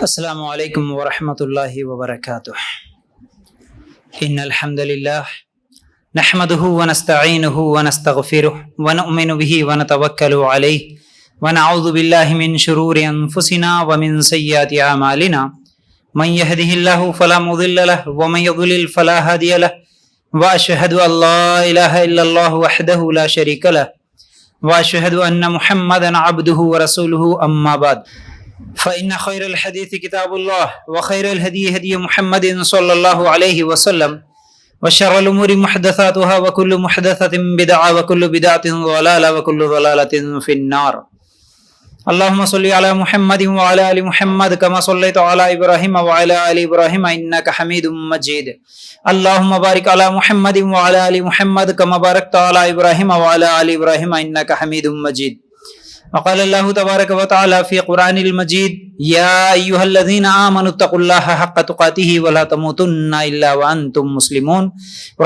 السلام علیکم ورحمۃ اللہ وبرکاتہ ان الحمد للہ نحمده ونستعینه ونستغفره ونؤمن به ونتوکل علیہ ونعوذ باللہ من شرور انفسنا ومن سیئات اعمالنا من يهده اللہ فلا مضل له ومن يضلل فلا هادی له واشهد ان لا الہ الا اللہ وحدہ لا شریک له واشهد ان محمدا عبده ورسوله اما بعد فإن خير الحديث كتاب الله وخير الهدي هدي محمد صلى الله عليه وسلم وشر الأمور محدثاتها وكل محدثة بدعة وكل بدعة ضلالة وكل ضلالة في النار. اللهم صل على محمد وعلى آل محمد كما صليت على إبراهيم وعلى آل إبراهيم إنك حميد مجيد. اللهم بارك على محمد وعلى آل محمد كما باركت على إبراهيم وعلى آل إبراهيم إنك حميد مجيد. وقال الله تبارك وتعالى في قرآن المجيد يا أيها الذين آمنوا اتقوا الله حق تقاته ولا تموتن إلا وأنتم مسلمون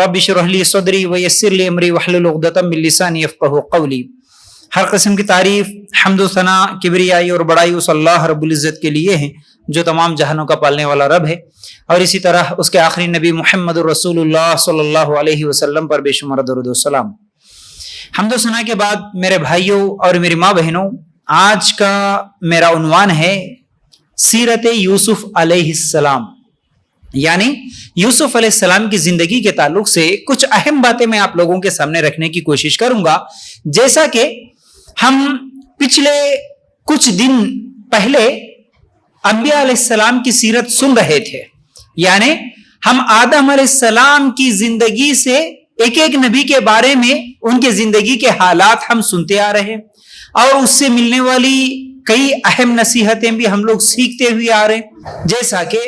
رب اشرح لي صدري ويسر لي أمري واحلل عقدة من لساني يفقهوا قولي. ہر قسم کی تعریف، حمد و ثنا، کبریائی اور بڑائی اس اللہ رب العزت کے لیے ہیں جو تمام جہانوں کا پالنے والا رب ہے، اور اسی طرح اس کے آخری نبی محمد رسول اللہ صلی اللہ علیہ وسلم پر بے شمار درود و سلام. حمد و ثنا کے بعد میرے بھائیوں اور میری ماں بہنوں، آج کا میرا عنوان ہے سیرت یوسف علیہ السلام، یعنی یوسف علیہ السلام کی زندگی کے تعلق سے کچھ اہم باتیں میں آپ لوگوں کے سامنے رکھنے کی کوشش کروں گا. جیسا کہ ہم پچھلے کچھ دن پہلے انبیاء علیہ السلام کی سیرت سن رہے تھے، یعنی ہم آدم علیہ السلام کی زندگی سے ایک ایک نبی کے بارے میں ان کے زندگی کے حالات ہم سنتے آ رہے ہیں، اور اس سے ملنے والی کئی اہم نصیحتیں بھی ہم لوگ سیکھتے ہوئے آ رہے ہیں. جیسا کہ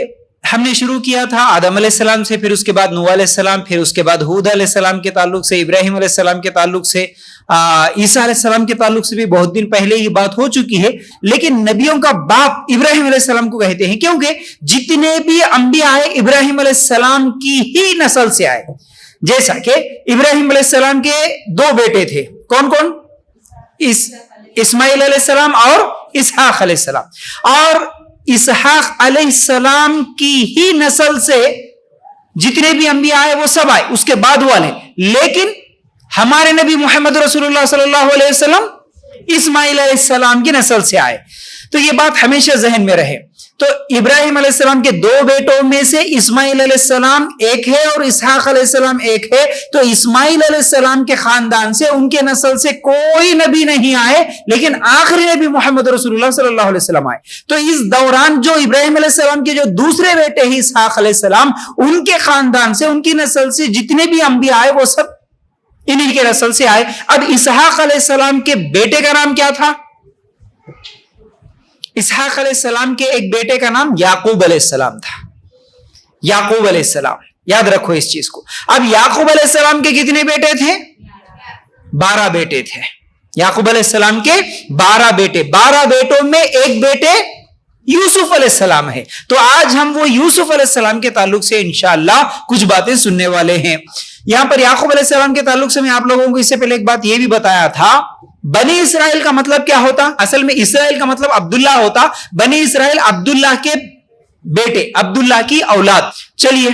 ہم نے شروع کیا تھا آدم علیہ السلام سے، پھر اس کے بعد نوح علیہ السلام، پھر اس کے بعد ہود علیہ السلام کے تعلق سے، ابراہیم علیہ السلام کے تعلق سے، عیسیٰ علیہ السلام کے تعلق سے بھی بہت دن پہلے یہ بات ہو چکی ہے. لیکن نبیوں کا باپ ابراہیم علیہ السلام کو کہتے ہیں کیونکہ جتنے بھی انبیاء آئے ابراہیم علیہ السلام کی ہی نسل سے آئے. جیسا کہ ابراہیم علیہ السلام کے دو بیٹے تھے، کون کون؟ اسماعیل علیہ السلام اور اسحاق علیہ السلام، اور اسحاق علیہ السلام کی ہی نسل سے جتنے بھی انبیاء آئے وہ سب آئے اس کے بعد والے. لیکن ہمارے نبی محمد رسول اللہ صلی اللہ علیہ وسلم اسماعیل علیہ السلام کی نسل سے آئے. تو یہ بات ہمیشہ ذہن میں رہے. تو ابراہیم علیہ السلام کے دو بیٹوں میں سے اسماعیل علیہ السلام ایک ہے اور اسحاق علیہ السلام ایک ہے. تو اسماعیل علیہ السلام کے خاندان سے، ان کے نسل سے کوئی نبی نہیں آئے، لیکن آخری نبی محمد رسول اللہ صلی اللہ علیہ وسلم آئے. تو اس دوران جو ابراہیم علیہ السلام کے جو دوسرے بیٹے ہیں اسحاق علیہ السلام، ان کے خاندان سے، ان کی نسل سے جتنے بھی انبیاء آئے وہ سب انہی کے نسل سے آئے. اب اسحاق علیہ السلام کے بیٹے کا نام کیا تھا؟ اسحاق علیہ السلام کے ایک بیٹے کا نام یعقوب علیہ السلام تھا. یعقوب علیہ السلام، یاد رکھو اس چیز کو. اب یعقوب علیہ السلام کے کتنے بیٹے تھے؟ 12 بیٹے تھے. یعقوب علیہ السلام کے 12 بیٹے، 12 بیٹوں میں ایک بیٹے یوسف علیہ السلام ہے. تو آج ہم وہ یوسف علیہ السلام کے تعلق سے انشاءاللہ کچھ باتیں سننے والے ہیں. یہاں پر یعقوب علیہ السلام کے تعلق سے میں آپ لوگوں کو اس سے پہلے ایک بات یہ بھی بتایا تھا، بنی اسرائیل کا مطلب کیا ہوتا؟ اصل میں اسرائیل کا مطلب عبداللہ ہوتا. بنی اسرائیل عبداللہ کے بیٹے، عبداللہ کی اولاد. چلیے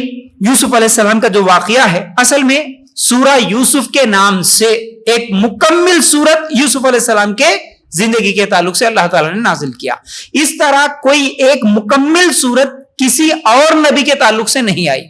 یوسف علیہ السلام کا جو واقعہ ہے، اصل میں سورہ یوسف کے نام سے ایک مکمل سورت یوسف علیہ السلام کے زندگی کے تعلق سے اللہ تعالیٰ نے نازل کیا. اس طرح کوئی ایک مکمل سورت کسی اور نبی کے تعلق سے نہیں آئی.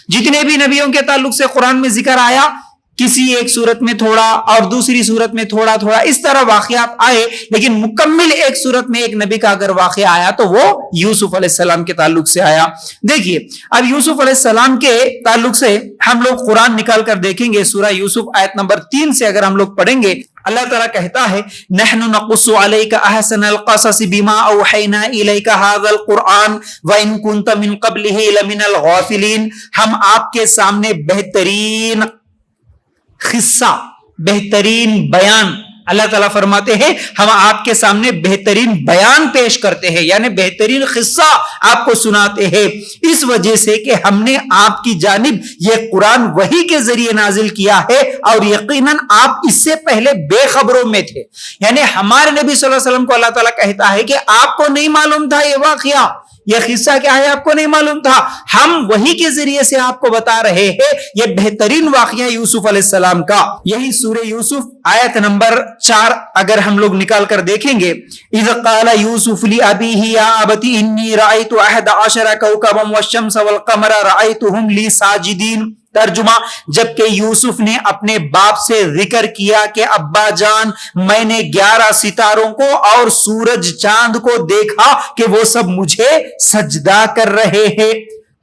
جتنے بھی نبیوں کے تعلق سے قرآن میں ذکر آیا، کسی ایک صورت میں تھوڑا اور دوسری صورت میں تھوڑا تھوڑا اس طرح واقعات آئے، لیکن مکمل ایک صورت میں ایک نبی کا اگر واقعہ آیا تو وہ یوسف علیہ السلام کے تعلق سے آیا. دیکھیے اب یوسف علیہ السلام کے تعلق سے ہم لوگ قرآن نکال کر دیکھیں گے. سورہ یوسف آیت نمبر 3 سے اگر ہم لوگ پڑھیں گے، اللہ تعالیٰ کہتا ہے نحن نقص علیک احسن القصص بما اوحینا الیک ھذا القرآن وان کنت من قبلہ لمن الغافلین. ہم آپ کے سامنے بہترین قصہ، بہترین بیان، اللہ تعالیٰ فرماتے ہیں ہم آپ کے سامنے بہترین بیان پیش کرتے ہیں، یعنی بہترین قصہ آپ کو سناتے ہیں، اس وجہ سے کہ ہم نے آپ کی جانب یہ قرآن وحی کے ذریعے نازل کیا ہے، اور یقیناً آپ اس سے پہلے بے خبروں میں تھے. یعنی ہمارے نبی صلی اللہ علیہ وسلم کو اللہ تعالیٰ کہتا ہے کہ آپ کو نہیں معلوم تھا یہ واقعہ، یہ قصہ کیا ہے آپ کو نہیں معلوم تھا؟ ہم وہی کے ذریعے سے آپ کو بتا رہے ہیں یہ بہترین واقعہ یوسف علیہ السلام کا. یہی سورہ یوسف آیت نمبر 4 اگر ہم لوگ نکال کر دیکھیں گے، اذ قال یوسف لأبیہ یا ابت انی رأیت 11 کوکبا والشمس والقمر رأیتہم لی ساجدین. ترجمہ، جبکہ یوسف نے اپنے باپ سے ذکر کیا کہ ابا جان میں نے 11 ستاروں کو اور سورج چاند کو دیکھا کہ وہ سب مجھے سجدہ کر رہے ہیں.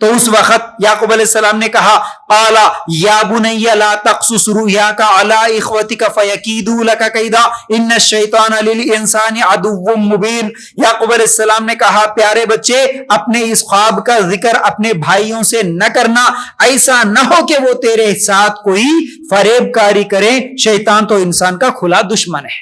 تو اس وقت یعقوب علیہ السلام نے کہا قال یا بنی لا تقصص رؤیاک علی اخوتک فیکیدوا لک کیدا ان الشیطان للانسان عدو مبین. یعقوب علیہ السلام نے کہا پیارے بچے اپنے اس خواب کا ذکر اپنے بھائیوں سے نہ کرنا، ایسا نہ ہو کہ وہ تیرے ساتھ کوئی فریب کاری کرے، شیطان تو انسان کا کھلا دشمن ہے.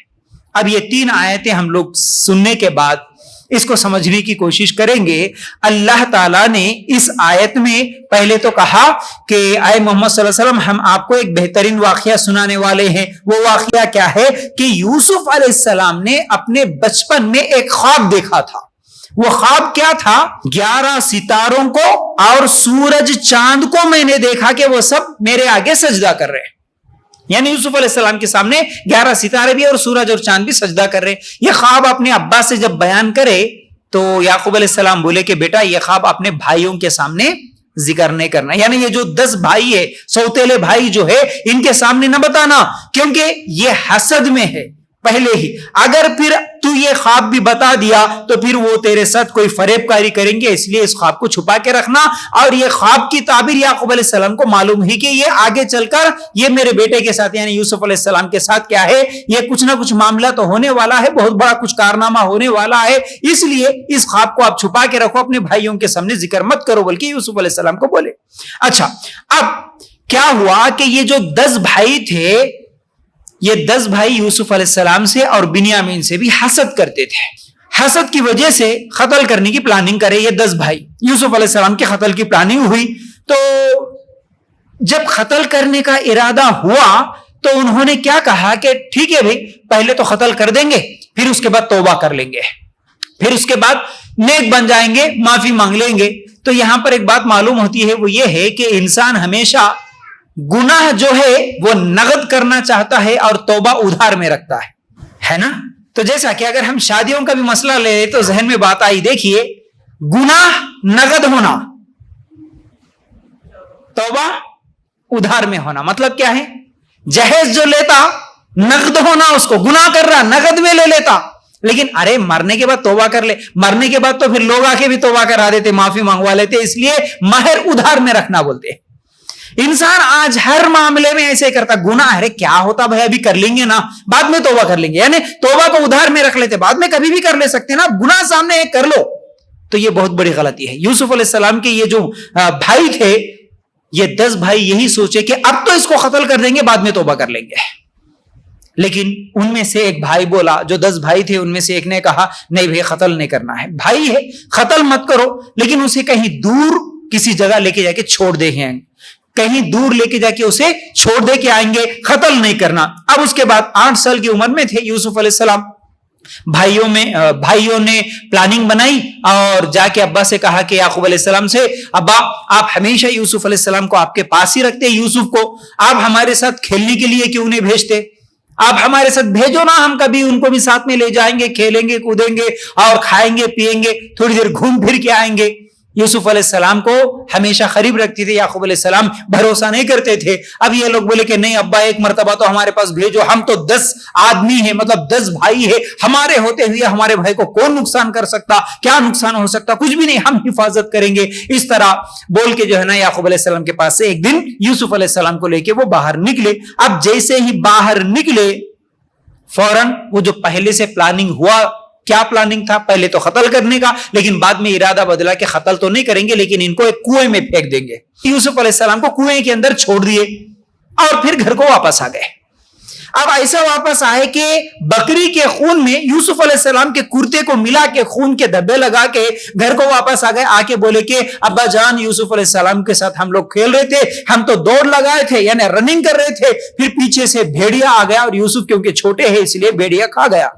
اب یہ 3 آیتیں ہم لوگ سننے کے بعد اس کو سمجھنے کی کوشش کریں گے. اللہ تعالیٰ نے اس آیت میں پہلے تو کہا کہ اے محمد صلی اللہ علیہ وسلم ہم آپ کو ایک بہترین واقعہ سنانے والے ہیں. وہ واقعہ کیا ہے کہ یوسف علیہ السلام نے اپنے بچپن میں ایک خواب دیکھا تھا. وہ خواب کیا تھا؟ 11 ستاروں کو اور سورج چاند کو میں نے دیکھا کہ وہ سب میرے آگے سجدہ کر رہے ہیں. یعنی یوسف علیہ السلام کے سامنے 11 ستارے بھی اور سورج اور چاند بھی سجدہ کر رہے. یہ خواب اپنے ابا سے جب بیان کرے تو یعقوب علیہ السلام بولے کہ بیٹا یہ خواب اپنے بھائیوں کے سامنے ذکر نہیں کرنا. یعنی یہ جو 10 بھائی ہے، سوتیلے بھائی جو ہے، ان کے سامنے نہ بتانا، کیونکہ یہ حسد میں ہے پہلے ہی. اگر پھر تو یہ خواب بھی بتا دیا تو پھر وہ تیرے ساتھ کوئی فریب کاری کریں گے، اس لیے اس خواب کو چھپا کے رکھنا. اور یہ خواب کی تعبیر یعقوب علیہ السلام کو معلوم ہی کہ یہ آگے چل کر یہ میرے بیٹے کے ساتھ یعنی یوسف علیہ السلام کے ساتھ کیا ہے، یہ کچھ نہ کچھ معاملہ تو ہونے والا ہے، بہت بڑا کچھ کارنامہ ہونے والا ہے. اس لیے اس خواب کو آپ چھپا کے رکھو، اپنے بھائیوں کے سامنے ذکر مت کرو، بلکہ یوسف علیہ السلام کو بولے. اچھا اب کیا ہوا کہ یہ جو 10 بھائی تھے، یہ 10 بھائی یوسف علیہ السلام سے اور بنیامین سے بھی حسد کرتے تھے. حسد کی وجہ سے قتل کرنے کی پلاننگ کرے یہ 10 بھائی. یوسف علیہ السلام کے قتل کی پلاننگ ہوئی. تو جب قتل کرنے کا ارادہ ہوا تو انہوں نے کیا کہا کہ ٹھیک ہے بھائی پہلے تو قتل کر دیں گے، پھر اس کے بعد توبہ کر لیں گے، پھر اس کے بعد نیک بن جائیں گے، معافی مانگ لیں گے. تو یہاں پر ایک بات معلوم ہوتی ہے، وہ یہ ہے کہ انسان ہمیشہ گناہ جو ہے وہ نقد کرنا چاہتا ہے اور توبہ ادھار میں رکھتا ہے نا. تو جیسا کہ اگر ہم شادیوں کا بھی مسئلہ لے تو ذہن میں بات آئی، دیکھیے گناہ نقد ہونا، توبہ ادھار میں ہونا. مطلب کیا ہے؟ جہیز جو لیتا نقد ہونا، اس کو گناہ کر رہا نقد میں لے لیتا، لیکن ارے مرنے کے بعد توبہ کر لے. مرنے کے بعد تو پھر لوگ آ کے بھی توبہ کرا دیتے، معافی منگوا لیتے، اس لیے مہر ادھار میں رکھنا بولتے ہیں. انسان آج ہر معاملے میں ایسے کرتا، گناہ ہے کیا ہوتا بھائی ابھی کر لیں گے نا، بعد میں توبہ کر لیں گے. یعنی توبہ کو ادھار میں رکھ لیتے، بعد میں کبھی بھی کر لے سکتے نا، گناہ سامنے ایک کر لو. تو یہ بہت بڑی غلطی ہے. یوسف علیہ السلام کے یہ جو بھائی تھے، یہ 10 بھائی یہی سوچے کہ اب تو اس کو قتل کر دیں گے، بعد میں توبہ کر لیں گے. لیکن ان میں سے ایک بھائی بولا، جو 10 بھائی تھے ان میں سے ایک نے کہا نہیں بھائی قتل نہیں کرنا ہے، بھائی ہے قتل مت کرو، لیکن اسے کہیں دور کسی جگہ لے کے جا کے چھوڑ دے ہیں، کہیں دور لے کے جا کے اسے چھوڑ دے کے آئیں گے، قتل نہیں کرنا. اب اس کے بعد 8 سال کی عمر میں تھے یوسف علیہ السلام. بھائیوں نے پلاننگ بنائی اور جا کے ابا سے کہا کہ یعقوب علیہ السلام سے، ابا آپ ہمیشہ یوسف علیہ السلام کو آپ کے پاس ہی رکھتے، یوسف کو آپ ہمارے ساتھ کھیلنے کے لیے کیوں نہیں بھیجتے؟ آپ ہمارے ساتھ بھیجو نا، ہم کبھی ان کو بھی ساتھ میں لے جائیں گے، کھیلیں گے کودیں گے اور کھائیں گے پیئیں گے، تھوڑی دیر گھوم پھر کے آئیں گے. یوسف علیہ السلام کو ہمیشہ قریب رکھتے تھے. یعقوب علیہ السلام بھروسہ نہیں کرتے تھے. اب یہ لوگ بولے کہ نہیں ابا ایک مرتبہ تو ہمارے پاس بھیجو، ہم تو 10 آدمی ہیں، مطلب 10 بھائی ہیں، ہمارے ہوتے ہوئے ہمارے بھائی کو کون نقصان کر سکتا، کیا نقصان ہو سکتا، کچھ بھی نہیں، ہم حفاظت کریں گے. اس طرح بول کے جو ہے نا یعقوب علیہ السلام کے پاس سے ایک دن یوسف علیہ السلام کو لے کے وہ باہر نکلے. اب جیسے ہی باہر نکلے فوراً وہ جو پہلے سے پلاننگ ہوا، کیا پلاننگ تھا؟ پہلے تو قتل کرنے کا، لیکن بعد میں ارادہ بدلا کہ قتل تو نہیں کریں گے لیکن ان کو ایک کنویں میں پھینک دیں گے. یوسف علیہ السلام کو کنویں کے اندر چھوڑ دیے اور پھر گھر کو واپس آ گئے. اب ایسا واپس آئے کہ بکری کے خون میں یوسف علیہ السلام کے کرتے کو ملا کے خون کے دھبے لگا کے گھر کو واپس آ گئے. آ کے بولے کہ ابا جان یوسف علیہ السلام کے ساتھ ہم لوگ کھیل رہے تھے، ہم تو دوڑ لگائے تھے یعنی رننگ کر رہے تھے، پھر پیچھے سے بھیڑیا آ گیا اور یوسف کیونکہ چھوٹے ہیں اس لیے بھیڑیا کھا گیا.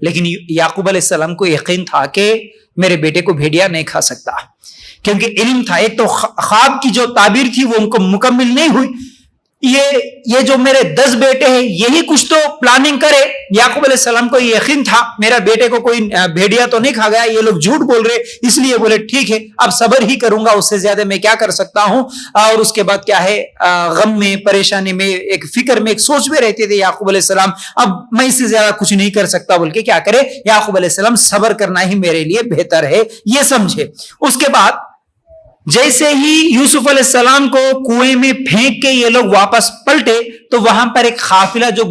لیکن یعقوب علیہ السلام کو یقین تھا کہ میرے بیٹے کو بھیڑیا نہیں کھا سکتا، کیونکہ علم تھا. ایک تو خواب کی جو تعبیر تھی وہ ان کو مکمل نہیں ہوئی. یہ جو میرے 10 بیٹے ہیں یہی کچھ تو پلاننگ کرے. یعقوب علیہ السلام کو یقین تھا میرا بیٹے کو کوئی بھیڑیا تو نہیں کھا گیا، یہ لوگ جھوٹ بول رہے، اس لیے بولے ٹھیک ہے اب صبر ہی کروں گا، اس سے زیادہ میں کیا کر سکتا ہوں. اور اس کے بعد کیا ہے، غم میں، پریشانی میں، ایک فکر میں، ایک سوچ میں رہتے تھے یعقوب علیہ السلام. اب میں اس سے زیادہ کچھ نہیں کر سکتا بول کے کیا کرے، یعقوب علیہ السلام صبر کرنا ہی میرے لیے بہتر ہے یہ سمجھے. اس کے بعد جیسے ہی یوسف علیہ السلام کو کنویں میں پھینک کے یہ لوگ واپس پلٹے تو وہاں پر ایک قافلہ جو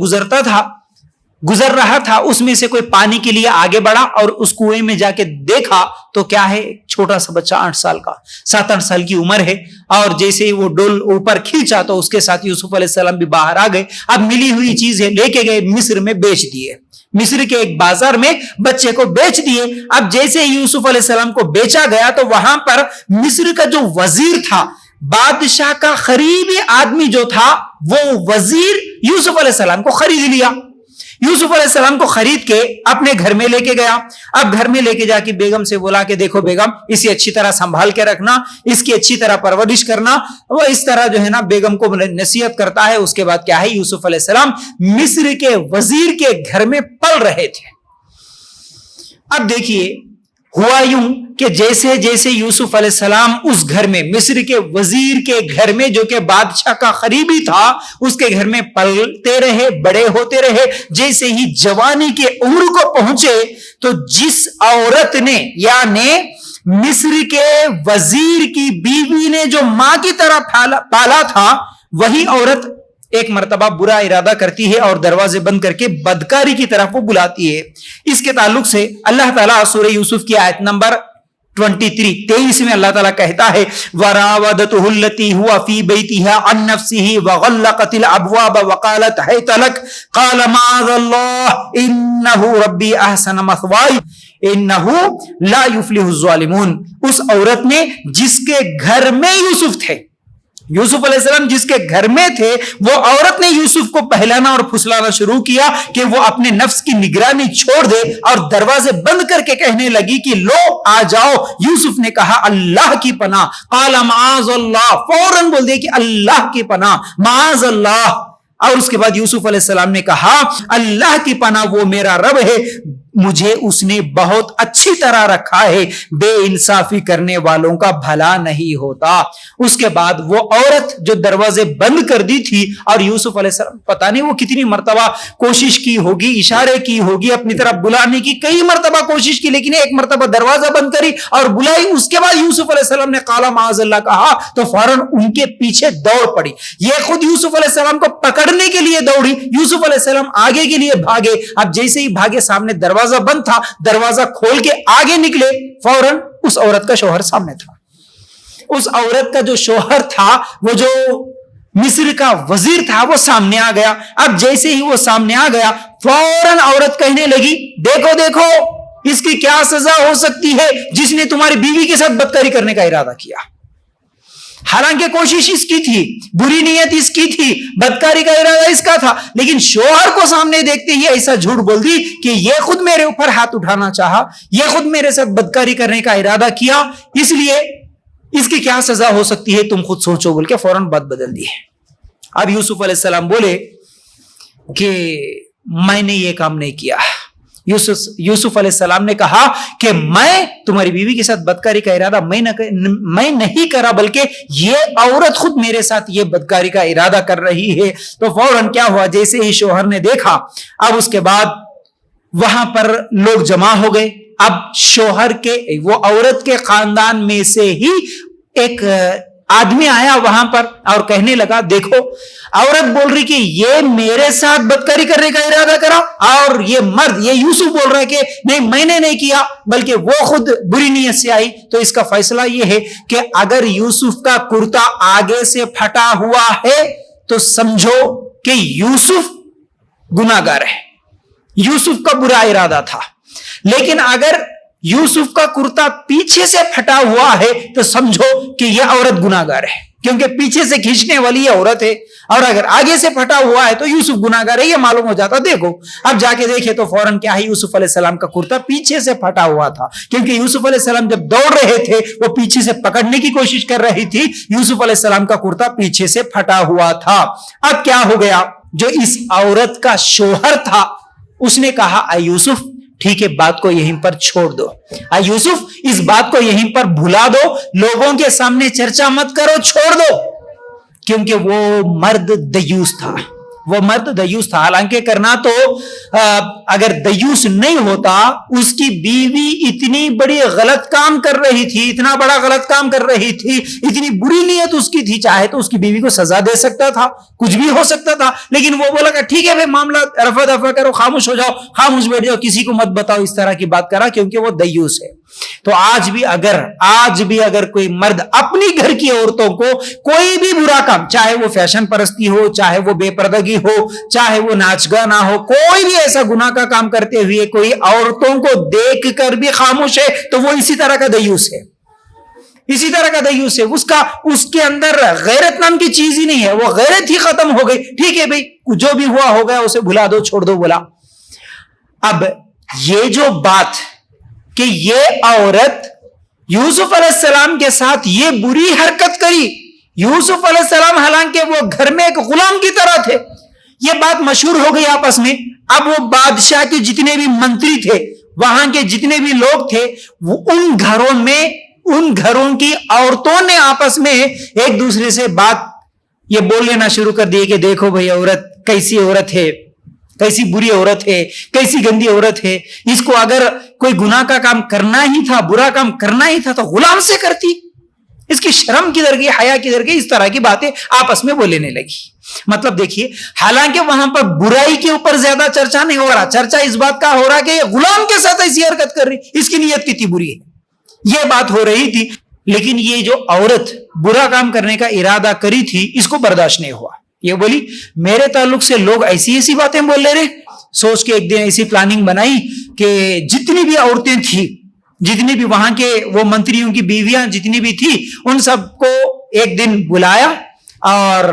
گزر رہا تھا اس میں سے کوئی پانی کے لیے آگے بڑھا اور اس کنویں میں جا کے دیکھا تو کیا ہے، چھوٹا سا بچہ 8 سال کا، 7-8 سال کی عمر ہے. اور جیسے ہی وہ ڈول اوپر کھینچا تو اس کے ساتھ یوسف علیہ السلام بھی باہر آ گئے. اب ملی ہوئی چیزیں لے کے گئے، مصر میں بیچ دیے، مصر کے ایک بازار میں بچے کو بیچ دیے. اب جیسے یوسف علیہ السلام کو بیچا گیا تو وہاں پر مصر کا جو وزیر تھا، بادشاہ کا قریبی آدمی جو تھا، وہ وزیر یوسف علیہ السلام کو خرید لیا. یوسف علیہ السلام کو خرید کے اپنے گھر میں لے کے گیا. اب گھر میں لے کے جا کے بیگم سے بولا کہ دیکھو بیگم، اسے اچھی طرح سنبھال کے رکھنا، اس کی اچھی طرح پرورش کرنا. وہ اس طرح جو ہے نا بیگم کو نصیحت کرتا ہے. اس کے بعد کیا ہے، یوسف علیہ السلام مصر کے وزیر کے گھر میں پل رہے تھے. اب دیکھیے ہوا یوں کہ جیسے جیسے یوسف علیہ السلام اس گھر میں، مصر کے وزیر کے گھر میں جو کہ بادشاہ کا قریبی تھا، اس کے گھر میں پلتے رہے، بڑے ہوتے رہے. جیسے ہی جوانی کے عمر کو پہنچے تو جس عورت نے، یعنی مصر کے وزیر کی بیوی نے جو ماں کی طرح پالا تھا، وہی عورت ایک مرتبہ برا ارادہ کرتی ہے اور دروازے بند کر کے بدکاری کی طرف وہ بلاتی ہے. اس کے تعلق سے اللہ تعالیٰ سورہ یوسف کی آیت نمبر 23 میں اللہ تعالیٰ کہتا ہے وَرَاوَدَتُهُ الَّتِي هُوَ فِي بَيْتِهَا عَن نَفْسِهِ وَغَلَّقَتِ الْأَبْوَابَ وَقَالَتْ هَيْتَ لَكَ قَالَ مَعَاذَ اللَّهِ إِنَّهُ رَبِّي أَحْسَنَ مَثْوَايَ إِنَّهُ لَا يُفْلِحُ الظَّالِمُونَ. اس عورت نے جس کے گھر میں یوسف تھے، یوسف علیہ السلام جس کے گھر میں تھے، وہ عورت نے یوسف کو پہلانا اور پھسلانا شروع کیا کہ وہ اپنے نفس کی نگرانی چھوڑ دے اور دروازے بند کر کے کہنے لگی کہ لو آ جاؤ. یوسف نے کہا اللہ کی پناہ، قال معاذ اللہ، فوراً بول دے کہ اللہ کی پناہ، معاذ اللہ. اور اس کے بعد یوسف علیہ السلام نے کہا اللہ کی پناہ، وہ میرا رب ہے، مجھے اس نے بہت اچھی طرح رکھا ہے، بے انصافی کرنے والوں کا بھلا نہیں ہوتا. اس کے بعد وہ عورت جو دروازے بند کر دی تھی، اور یوسف علیہ السلام پتہ نہیں وہ کتنی مرتبہ کوشش کی ہوگی، اشارے کی ہوگی، اپنی طرف بلانے کی کئی مرتبہ کوشش کی، لیکن ایک مرتبہ دروازہ بند کری اور بلائی. اس کے بعد یوسف علیہ السلام نے قال معاذ اللہ کہا تو فوراً ان کے پیچھے دوڑ پڑی. یہ خود یوسف علیہ السلام کو پکڑنے کے لیے دوڑی، یوسف علیہ السلام آگے کے لیے بھاگے. اب جیسے ہی بھاگے، سامنے دروازہ بند تھا، دروازہ کھول کے آگے نکلے، فوراً اس عورت کا شوہر سامنے تھا. اس عورت کا جو شوہر تھا، وہ جو مصر کا وزیر تھا، وہ سامنے آ گیا. اب جیسے ہی وہ سامنے آ گیا، فوراً عورت کہنے لگی دیکھو دیکھو اس کی کیا سزا ہو سکتی ہے جس نے تمہاری بیوی کے ساتھ بدکاری کرنے کا ارادہ کیا. حالانکہ کوشش اس کی تھی، بری نیت اس کی تھی، بدکاری کا ارادہ اس کا تھا، لیکن شوہر کو سامنے دیکھتے ہی ایسا جھوٹ بول دی کہ یہ خود میرے اوپر ہاتھ اٹھانا چاہا، یہ خود میرے ساتھ بدکاری کرنے کا ارادہ کیا، اس لیے اس کی کیا سزا ہو سکتی ہے تم خود سوچو بول کے فوراً بات بدل دی. اب یوسف علیہ السلام بولے کہ میں نے یہ کام نہیں کیا. یوسف علیہ السلام نے کہا کہ میں تمہاری بیوی کے ساتھ بدکاری کا ارادہ میں نہیں کرا، بلکہ یہ عورت خود میرے ساتھ یہ بدکاری کا ارادہ کر رہی ہے. تو فوراً کیا ہوا، جیسے ہی شوہر نے دیکھا، اب اس کے بعد وہاں پر لوگ جمع ہو گئے. اب شوہر کے، وہ عورت کے خاندان میں سے ہی ایک آدمی آیا وہاں پر اور کہنے لگا دیکھو عورت بول رہی کہ یہ میرے ساتھ بدکاری کرنے کا ارادہ کرا، اور یہ مرد، یہ یوسف بول رہا ہے کہ نہیں میں نے نہیں کیا بلکہ وہ خود بری نیت سے آئی. تو اس کا فیصلہ یہ ہے کہ اگر یوسف کا کرتا آگے سے پھٹا ہوا ہے تو سمجھو کہ یوسف گناہگار ہے، یوسف کا برا ارادہ تھا. لیکن اگر یوسف کا کرتا پیچھے سے پھٹا ہوا ہے تو سمجھو کہ یہ عورت گناہگار ہے، کیونکہ پیچھے سے کھینچنے والی یہ عورت ہے، اور اگر آگے سے پھٹا ہوا ہے تو یوسف گناہگار ہے، یہ معلوم ہو جاتا۔ دیکھو اب جا کے دیکھے تو فوراً کیا ہے، یوسف علیہ السلام کا کرتا پیچھے سے پھٹا ہوا تھا، کیونکہ یوسف علیہ السلام جب دوڑ رہے تھے وہ پیچھے سے پکڑنے کی کوشش کر رہی تھی، یوسف علیہ السلام کا کرتا پیچھے سے پھٹا ہوا تھا۔ اب کیا ہو گیا، جو اس عورت کا شوہر تھا اس نے کہا اے یوسف ٹھیک ہے، بات کو یہیں پر چھوڑ دو، اے یوسف اس بات کو یہیں پر بھلا دو، لوگوں کے سامنے چرچا مت کرو، چھوڑ دو، کیونکہ وہ مرد دیوس تھا، وہ مرد دیوس تھا۔ حالانکہ کرنا تو اگر دیوس نہیں ہوتا، اس کی بیوی اتنی بڑی غلط کام کر رہی تھی، اتنا بڑا غلط کام کر رہی تھی، اتنی بری نیت اس کی تھی، چاہے تو اس کی بیوی کو سزا دے سکتا تھا، کچھ بھی ہو سکتا تھا، لیکن وہ بولا کہ ٹھیک ہے بھائی معاملہ رفع دفع کرو، خاموش ہو جاؤ، خاموش بیٹھ جاؤ، کسی کو مت بتاؤ اس طرح کی بات کرا، کیونکہ وہ دیوس ہے۔ تو آج بھی اگر کوئی مرد اپنی گھر کی عورتوں کو کوئی بھی برا کام، چاہے وہ فیشن پرستی ہو، چاہے وہ بے پردگی ہو، چاہے وہ ناچ گانا ہو، کوئی بھی ایسا گناہ کا کام کرتے ہوئے کوئی عورتوں کو دیکھ کر بھی خاموش ہے تو وہ اسی طرح کا دیوس ہے، اسی طرح کا دیوس ہے۔ اس کے اندر غیرت نام کی چیز ہی نہیں ہے، وہ غیرت ہی ختم ہو گئی۔ ٹھیک ہے بھائی جو بھی ہوا ہو گیا، اسے بھلا دو، چھوڑ دو، بولا۔ اب یہ جو بات کہ یہ عورت یوسف علیہ السلام کے ساتھ یہ بری حرکت کری، یوسف علیہ السلام حالانکہ وہ گھر میں ایک غلام کی طرح تھے، یہ بات مشہور ہو گئی آپس میں۔ اب وہ بادشاہ کے جتنے بھی منتری تھے، وہاں کے جتنے بھی لوگ تھے، وہ ان گھروں کی عورتوں نے آپس میں ایک دوسرے سے بات یہ بول لینا شروع کر دیے کہ دیکھو بھائی عورت کیسی عورت ہے، کیسی بری عورت ہے، کیسی گندی عورت ہے، اس کو اگر کوئی گناہ کا کام کرنا ہی تھا، برا کام کرنا ہی تھا تو غلام سے کرتی، اس کی شرم کدھر گئی، حیا کدھر گئی، اس طرح کی باتیں آپس میں بولنے لگی۔ مطلب دیکھیے، حالانکہ وہاں پر برائی کے اوپر زیادہ چرچا نہیں ہو رہا، چرچا اس بات کا ہو رہا کہ یہ غلام کے ساتھ ایسی حرکت کر رہی، اس کی نیت کتنی بری ہے، یہ بات ہو رہی تھی۔ لیکن یہ جو عورت برا کام کرنے کا ارادہ کری تھی، اس کو برداشت نہیں ہوا، یہ بولی میرے تعلق سے لوگ ایسی باتیں بول لے رہے۔ سوچ کے ایک دن ایسی پلاننگ بنائی کہ جتنی بھی عورتیں تھیں، جتنی بھی وہاں کے وہ منتریوں کی بیویاں جتنی بھی تھی، ان سب کو ایک دن بلایا، اور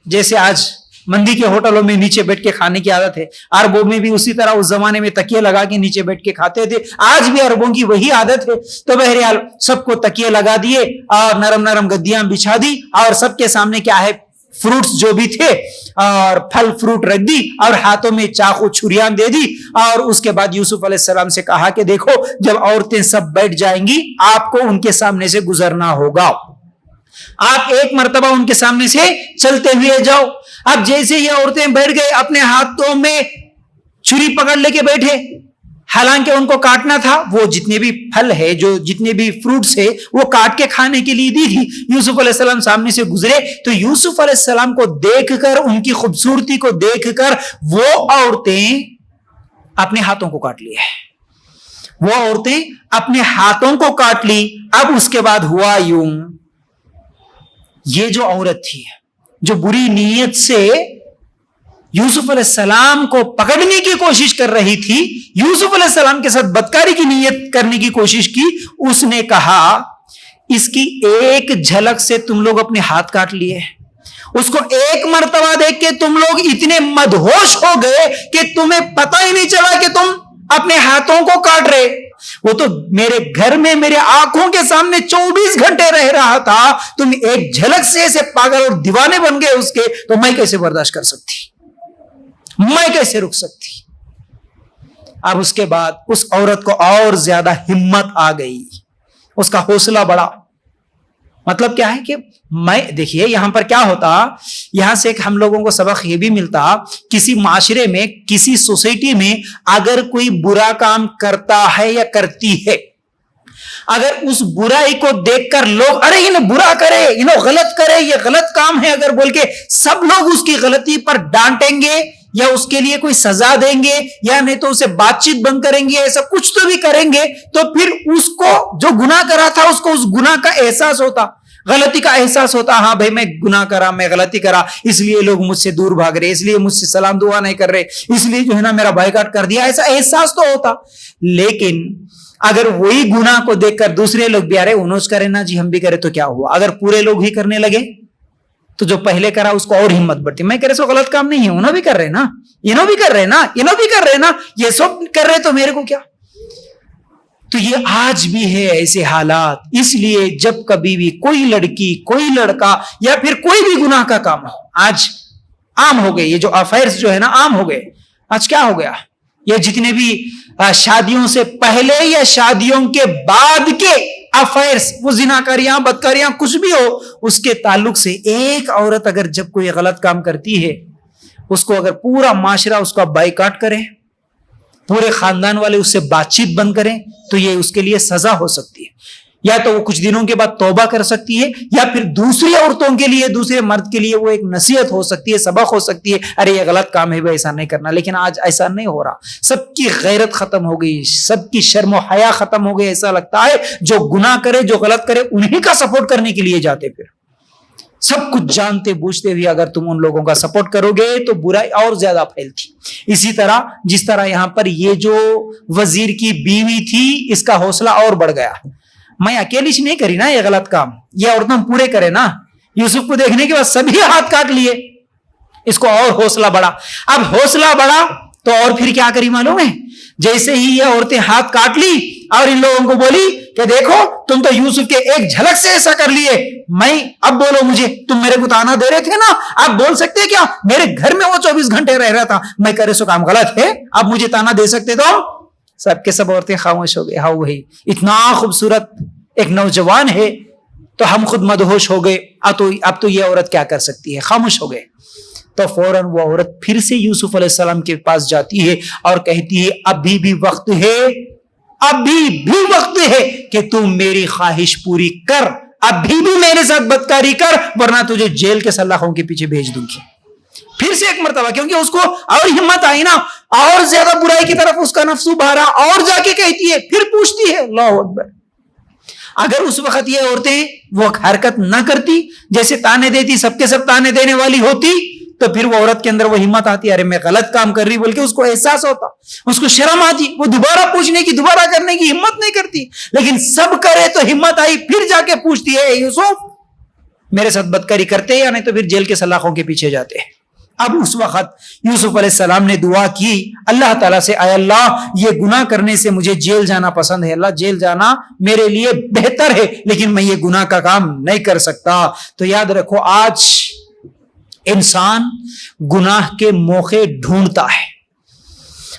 جیسے آج مندی کے ہوٹلوں میں نیچے بیٹھ کے کھانے کی عادت ہے، عربوں میں بھی اسی طرح اس زمانے میں تکیے لگا کے نیچے بیٹھ کے کھاتے تھے، آج بھی عربوں کی وہی عادت ہے۔ تو بہرحال سب کو تکیے لگا دیے اور نرم نرم گدیاں بچھا دی، اور سب کے سامنے کیا ہے، فروٹس جو بھی تھے اور پھل فروٹ رکھ دی، اور ہاتھوں میں چاقو چھریاں دے دی، اور اس کے بعد یوسف علیہ السلام سے کہا کہ دیکھو جب عورتیں سب بیٹھ جائیں گی، آپ کو ان کے سامنے سے گزرنا ہوگا، آپ ایک مرتبہ ان کے سامنے سے چلتے ہوئے جاؤ۔ اب جیسے یہ عورتیں بیٹھ گئے، اپنے ہاتھوں میں چھری پکڑ لے کے بیٹھے، حالانکہ ان کو کاٹنا تھا، وہ جتنے بھی پھل ہے، جو جتنے بھی فروٹس ہے، وہ کاٹ کے کھانے کے لیے دی تھی۔ یوسف علیہ السلام سامنے سے گزرے تو یوسف علیہ السلام کو دیکھ کر، ان کی خوبصورتی کو دیکھ کر وہ عورتیں اپنے ہاتھوں کو کاٹ لی، وہ عورتیں اپنے ہاتھوں کو کاٹ لی۔ اب اس کے بعد ہوا یوں، یہ جو عورت تھی جو بری نیت سے یوسف علیہ السلام کو پکڑنے کی کوشش کر رہی تھی، یوسف علیہ السلام کے ساتھ بدکاری کی نیت کرنے کی کوشش کی، اس نے کہا اس کی ایک جھلک سے تم لوگ اپنے ہاتھ کاٹ لیے، اس کو ایک مرتبہ دیکھ کے تم لوگ اتنے مدہوش ہو گئے کہ تمہیں پتہ ہی نہیں چلا کہ تم اپنے ہاتھوں کو کاٹ رہے۔ وہ تو میرے گھر میں میرے آنکھوں کے سامنے 24 گھنٹے رہ رہا تھا، تم ایک جھلک سے ایسے پاگل اور دیوانے بن گئے اس کے، تو میں کیسے برداشت کر سکتی، میں کیسے رک سکتی۔ اب اس کے بعد اس عورت کو اور زیادہ ہمت آ گئی، اس کا حوصلہ بڑھا۔ مطلب کیا ہے کہ دیکھیے یہاں پر کیا ہوتا، یہاں سے ہم لوگوں کو سبق یہ بھی ملتا، کسی معاشرے میں، کسی سوسائٹی میں اگر کوئی برا کام کرتا ہے یا کرتی ہے، اگر اس برائی کو دیکھ کر لوگ ارے انہیں برا کرے، انہیں غلط کرے، یہ غلط کام ہے اگر بول کے سب لوگ اس کی غلطی پر ڈانٹیں گے یا اس کے لیے کوئی سزا دیں گے یا نہیں تو اسے بات چیت بند کریں گے، ایسا کچھ تو بھی کریں گے، تو پھر اس کو جو گناہ کرا تھا اس کو اس گناہ کا احساس ہوتا، غلطی کا احساس ہوتا، ہاں بھائی میں گناہ کرا، میں غلطی کرا، اس لیے لوگ مجھ سے دور بھاگ رہے، اس لیے مجھ سے سلام دعا نہیں کر رہے، اس لیے جو ہے نا میرا بائیکاٹ کر دیا، ایسا احساس تو ہوتا۔ لیکن اگر وہی گناہ کو دیکھ کر دوسرے لوگ بھی ارے انہوں کرے نا جی ہم بھی کرے تو کیا ہوا، اگر پورے لوگ ہی کرنے لگے تو جو پہلے کرا اس کو اور ہمت بڑھتی. میں کہہ رہے سو غلط کام نہیں ہے, انہوں بھی کر رہے نا, انہوں بھی کر رہے نا, انہوں بھی کر رہے نا, یہ سب کر رہے تو میرے کو کیا. تو یہ آج بھی ہے ایسے حالات. اس لیے جب کبھی بھی کوئی لڑکی, کوئی لڑکا یا پھر کوئی بھی گناہ کا کام ہو, آج عام ہو گئے یہ جو افیئرز جو ہے نا, عام ہو گئے. آج کیا ہو گیا, یہ جتنے بھی شادیوں سے پہلے یا شادیوں کے بعد کے افیئرز, وہ زناکاریاں, بدکاریاں, کچھ بھی ہو, اس کے تعلق سے ایک عورت اگر جب کوئی غلط کام کرتی ہے, اس کو اگر پورا معاشرہ اس کا بائیکاٹ کرے, پورے خاندان والے اس سے بات چیت بند کریں, تو یہ اس کے لیے سزا ہو سکتی ہے. یا تو وہ کچھ دنوں کے بعد توبہ کر سکتی ہے, یا پھر دوسری عورتوں کے لیے, دوسرے مرد کے لیے وہ ایک نصیحت ہو سکتی ہے, سبق ہو سکتی ہے, ارے یہ غلط کام ہے بھائی, ایسا نہیں کرنا. لیکن آج ایسا نہیں ہو رہا. سب کی غیرت ختم ہو گئی, سب کی شرم و حیا ختم ہو گئی. ایسا لگتا ہے جو گناہ کرے, جو غلط کرے, انہی کا سپورٹ کرنے کے لیے جاتے. پھر سب کچھ جانتے بوجھتے ہوئے اگر تم ان لوگوں کا سپورٹ کرو گے تو برائی اور زیادہ پھیلتی. اسی طرح جس طرح یہاں پر یہ جو وزیر کی بیوی تھی, اس کا حوصلہ اور بڑھ گیا. میں اکیلی سے نہیں کری نا یہ غلط کام, یہ عورتیں پورے کرے نا. یوسف کو دیکھنے کے بعد سبھی ہاتھ کاٹ لیے, اس کو اور حوصلہ بڑھا. اب حوصلہ بڑھا تو اور پھر کیا کری معلوم ہے, جیسے ہی یہ عورتیں ہاتھ کاٹ لی اور ان لوگوں کو بولی کہ دیکھو تم تو یوسف کے ایک جھلک سے ایسا کر لیے, میں اب بولو مجھے, تم میرے کو تانا دے رہے تھے نا, آپ بول سکتے کیا, میرے گھر میں وہ 24 گھنٹے رہ رہا تھا, میں کہہ رہے سو کام غلط ہے, اب مجھے تانا دے سکتے تو. سب کے سب عورتیں خاموش ہو گئے. ہاں وہی اتنا خوبصورت ایک نوجوان ہے تو ہم خود مدہوش ہو گئے, اب تو یہ عورت کیا کر سکتی ہے, خاموش ہو گئے. تو فوراً وہ عورت پھر سے یوسف علیہ السلام کے پاس جاتی ہے اور کہتی ہے ابھی بھی وقت ہے, ابھی بھی وقت ہے کہ تم میری خواہش پوری کر, ابھی بھی میرے ساتھ بدکاری کر, ورنہ تجھے جیل کے سلاخوں کے پیچھے بھیج دوں گی. پھر سے ایک مرتبہ, کیونکہ اس کو اور ہمت آئی نا, اور زیادہ برائی کی طرف اس کا نفس ابھارا, اور جا کے کہتی ہے, پھر پوچھتی ہے. اللہ اکبر. اگر اس وقت یہ عورتیں وہ حرکت نہ کرتی, جیسے تانے دیتی, سب کے سب تانے دینے والی ہوتی, تو پھر وہ عورت کے اندر وہ ہمت آتی, ارے میں غلط کام کر رہی, بلکہ اس کو احساس ہوتا, اس کو شرم آتی, وہ دوبارہ پوچھنے کی, دوبارہ کرنے کی ہمت نہیں کرتی. لیکن سب کرے تو ہمت آئی, پھر جا کے پوچھتی ہے, یوسف میرے ساتھ بدکاری کرتے یا نہیں تو پھر جیل کے سلاخوں کے پیچھے جاتے. اب اس وقت یوسف علیہ السلام نے دعا کی اللہ تعالیٰ سے, اے اللہ یہ گناہ کرنے سے مجھے جیل جانا پسند ہے, اللہ جیل جانا میرے لیے بہتر ہے, لیکن میں یہ گناہ کا کام نہیں کر سکتا. تو یاد رکھو, آج انسان گناہ کے موقع ڈھونڈتا ہے,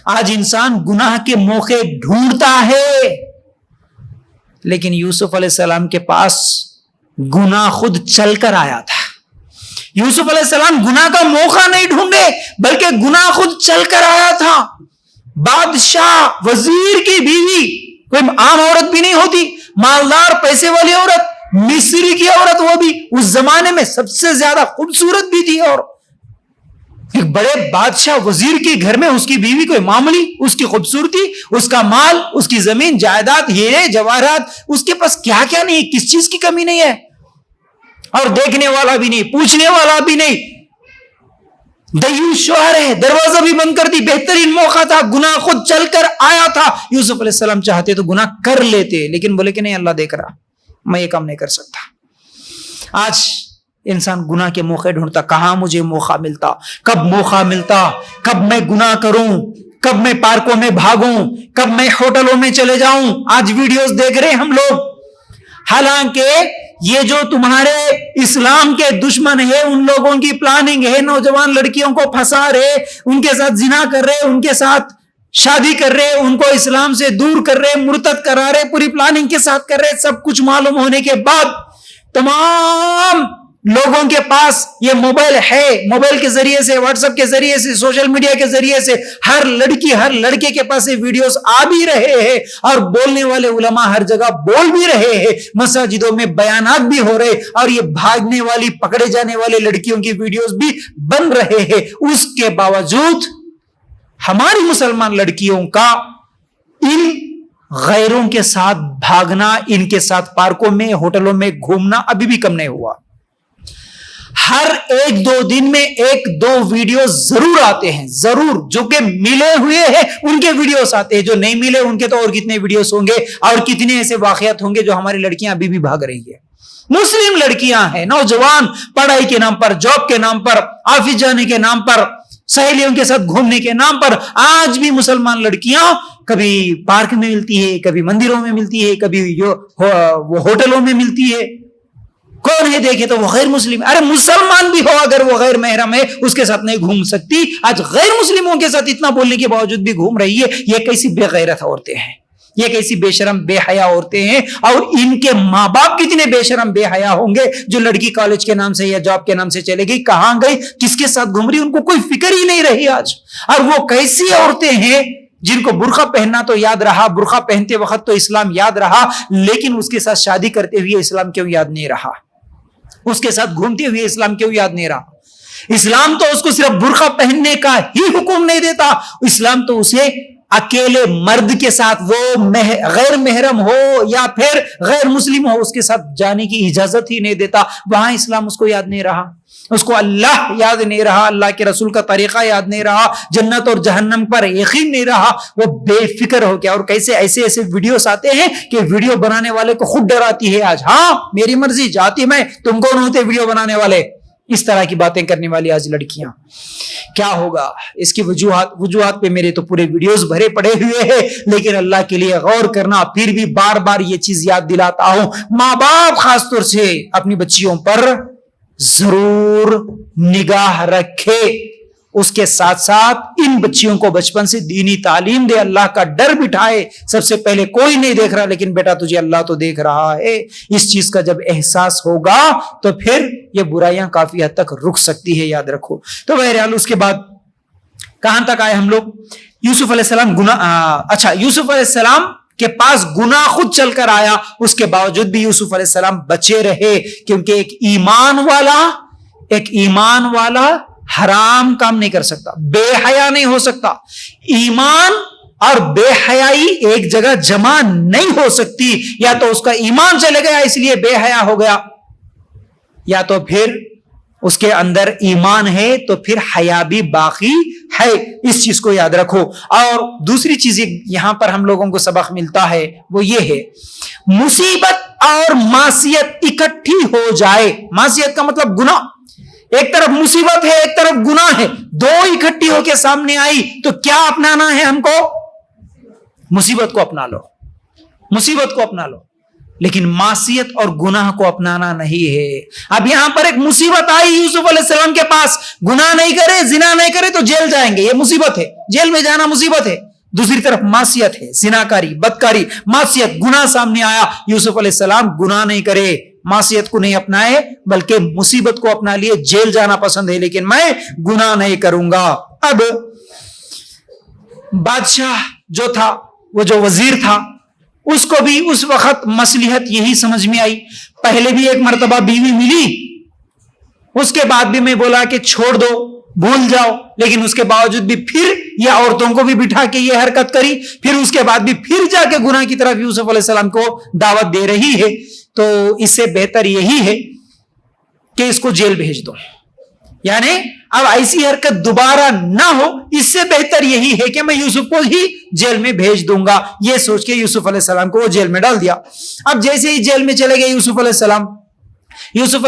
آج انسان گناہ کے موقع ڈھونڈتا ہے, لیکن یوسف علیہ السلام کے پاس گناہ خود چل کر آیا تھا. یوسف علیہ السلام گناہ کا موقع نہیں ڈھونڈے, بلکہ گناہ خود چل کر آیا تھا. بادشاہ, وزیر کی بیوی کوئی عام عورت بھی نہیں ہوتی, مالدار پیسے والی عورت, مصری کی عورت, وہ بھی اس زمانے میں سب سے زیادہ خوبصورت بھی تھی. اور ایک بڑے بادشاہ وزیر کے گھر میں اس کی بیوی کوئی معمولی, اس کی خوبصورتی, اس کا مال, اس کی زمین جائیداد, ہیرے جواہرات, اس کے پاس کیا کیا نہیں, کس چیز کی کمی نہیں ہے, اور دیکھنے والا بھی نہیں, پوچھنے والا بھی نہیں, دیوس شوہر ہے, دروازہ بھی بند کر دی. بہترین موقع تھا, گناہ خود چل کر آیا تھا. یوسف علیہ السلام چاہتے تو گناہ کر لیتے, لیکن بولے کہ نہیں, اللہ دیکھ رہا, میں یہ کام نہیں کر سکتا. آج انسان گناہ کے موقع ڈھونڈتا, کہاں مجھے موقع ملتا, کب موقع ملتا, کب میں گناہ کروں, کب میں پارکوں میں بھاگوں, کب میں ہوٹلوں میں چلے جاؤں. آج ویڈیوز دیکھ رہے ہم لوگ, حالانکہ یہ جو تمہارے اسلام کے دشمن ہے, ان لوگوں کی پلاننگ ہے, نوجوان لڑکیوں کو پھنسا رہے, ان کے ساتھ زنا کر رہے, ان کے ساتھ شادی کر رہے, ان کو اسلام سے دور کر رہے, مرتد کرا رہے, پوری پلاننگ کے ساتھ کر رہے. سب کچھ معلوم ہونے کے بعد تمام لوگوں کے پاس یہ موبائل ہے, موبائل کے ذریعے سے, واٹس ایپ کے ذریعے سے, سوشل میڈیا کے ذریعے سے ہر لڑکی, ہر لڑکے کے پاس یہ ویڈیوز آ بھی رہے ہیں, اور بولنے والے علماء ہر جگہ بول بھی رہے ہیں, مساجدوں میں بیانات بھی ہو رہے, اور یہ بھاگنے والی, پکڑے جانے والے لڑکیوں کی ویڈیوز بھی بن رہے ہیں. اس کے باوجود ہماری مسلمان لڑکیوں کا ان غیروں کے ساتھ بھاگنا, ان کے ساتھ پارکوں میں, ہوٹلوں میں گھومنا ابھی بھی کم نہیں ہوا. ہر ایک دو دن میں ایک دو ویڈیو ضرور آتے ہیں, ضرور, جو کہ ملے ہوئے ہیں ان کے ویڈیوز آتے ہیں, جو نہیں ملے ان کے تو اور کتنے ویڈیوز ہوں گے, اور کتنے ایسے واقعات ہوں گے جو ہماری لڑکیاں ابھی بھی بھاگ رہی ہیں. مسلم لڑکیاں ہیں، نوجوان، پڑھائی کے نام پر، جاب کے نام پر، آفس جانے کے نام پر، سہیلیوں کے ساتھ گھومنے کے نام پر آج بھی مسلمان لڑکیاں کبھی پارک میں ملتی ہے، کبھی مندروں میں ملتی ہے، کبھی وہ ہوٹلوں میں ملتی ہے. کون ہے دیکھے تو وہ غیر مسلم. ارے مسلمان بھی ہو اگر وہ غیر محرم ہے اس کے ساتھ نہیں گھوم سکتی. آج غیر مسلموں کے ساتھ اتنا بولنے کے باوجود بھی گھوم رہی ہے. یہ کیسی بے غیرت عورتیں ہیں، یہ کیسی بے شرم بے حیا عورتیں ہیں. اور ان کے ماں باپ کتنے بے شرم بے حیا ہوں گے جو لڑکی کالج کے نام سے یا جاب کے نام سے چلے گئی، کہاں گئی، کس کے ساتھ گھوم رہی، ان کو کوئی فکر ہی نہیں رہی آج. اور وہ کیسی عورتیں ہیں جن کو برقع پہننا تو یاد رہا، برقع پہنتے وقت تو اسلام یاد رہا، لیکن اس کے ساتھ شادی کرتے ہوئے اسلام کیوں یاد نہیں رہا، اس کے ساتھ گھومتے ہوئے اسلام کیوں یاد نہیں رہا. اسلام تو اس کو صرف برقع پہننے کا ہی حکم نہیں دیتا، اسلام تو اسے اکیلے مرد کے ساتھ، وہ غیر محرم ہو یا پھر غیر مسلم ہو، اس کے ساتھ جانے کی اجازت ہی نہیں دیتا. وہاں اسلام اس کو یاد نہیں رہا، اس کو اللہ یاد نہیں رہا، اللہ کے رسول کا طریقہ یاد نہیں رہا، جنت اور جہنم پر یقین نہیں رہا. وہ بے فکر ہو گیا. اور کیسے ایسے ویڈیوز آتے ہیں کہ ویڈیو بنانے والے کو خود ڈراتی ہے آج، ہاں میری مرضی جاتی میں، تم کون ہوتے ویڈیو بنانے والے. اس طرح کی باتیں کرنے والی آج لڑکیاں. کیا ہوگا اس کی وجوہات پہ میرے تو پورے ویڈیوز بھرے پڑے ہوئے ہیں، لیکن اللہ کے لیے غور کرنا. پھر بھی بار بار یہ چیز یاد دلاتا ہوں، ماں باپ خاص طور سے اپنی بچیوں پر ضرور نگاہ رکھے. اس کے ساتھ ساتھ ان بچیوں کو بچپن سے دینی تعلیم دے، اللہ کا ڈر بٹھائے. سب سے پہلے کوئی نہیں دیکھ رہا، لیکن بیٹا تجھے اللہ تو دیکھ رہا ہے. اس چیز کا جب احساس ہوگا تو پھر یہ برائیاں کافی حد تک رک سکتی ہے، یاد رکھو. تو بہرحال اس کے بعد کہاں تک آئے ہم لوگ؟ یوسف علیہ السلام یوسف علیہ السلام کے پاس گناہ خود چل کر آیا، اس کے باوجود بھی یوسف علیہ السلام بچے رہے، کیونکہ ایک ایمان والا حرام کام نہیں کر سکتا، بے حیا نہیں ہو سکتا. ایمان اور بے حیائی ایک جگہ جمع نہیں ہو سکتی. یا تو اس کا ایمان چلے گیا اس لیے بے حیا ہو گیا، یا تو پھر اس کے اندر ایمان ہے تو پھر حیا بھی باقی ہے. اس چیز کو یاد رکھو. اور دوسری چیز یہاں پر ہم لوگوں کو سبق ملتا ہے وہ یہ ہے، مصیبت اور معصیت اکٹھی ہو جائے، معصیت کا مطلب گناہ، ایک طرف مصیبت ہے ایک طرف گناہ ہے، دو اکٹھی ہو کے سامنے آئی تو کیا اپنانا ہے ہم کو؟ مصیبت کو اپنا لو، مصیبت کو اپنا لو، لیکن معصیت اور گناہ کو اپنانا نہیں ہے. اب یہاں پر ایک مصیبت آئی یوسف علیہ السلام کے پاس، گناہ نہیں کرے، زنا نہیں کرے تو جیل جائیں گے، یہ مصیبت ہے، جیل میں جانا مصیبت ہے. دوسری طرف معصیت ہے، زناکاری، بدکاری، معصیت، گناہ سامنے آیا. یوسف علیہ السلام گناہ نہیں کرے، معصیت کو نہیں اپنائے، بلکہ مصیبت کو اپنا لیے. جیل جانا پسند ہے لیکن میں گناہ نہیں کروں گا. اب بادشاہ جو تھا، وہ جو وزیر تھا، اس کو بھی اس وقت مصلحت یہی سمجھ میں آئی. پہلے بھی ایک مرتبہ بیوی ملی، اس کے بعد بھی میں بولا کہ چھوڑ دو، بھول جاؤ، لیکن اس کے باوجود بھی پھر یہ عورتوں کو بھی بٹھا کے یہ حرکت کری. پھر اس کے بعد بھی پھر جا کے گناہ کی طرف یوسف علیہ السلام کو دعوت دے رہی ہے. تو اس سے بہتر یہی ہے کہ اس کو جیل بھیج دو، یعنی اب ایسی حرکت دوبارہ نہ ہو. اس سے بہتر یہی ہے کہ میں یوسف کو ہی جیل میں بھیج دوں گا. یہ سوچ کے یوسف علیہ السلام کو وہ جیل میں ڈال دیا. اب جیسے ہی جیل میں چلے گئے یوسف علیہ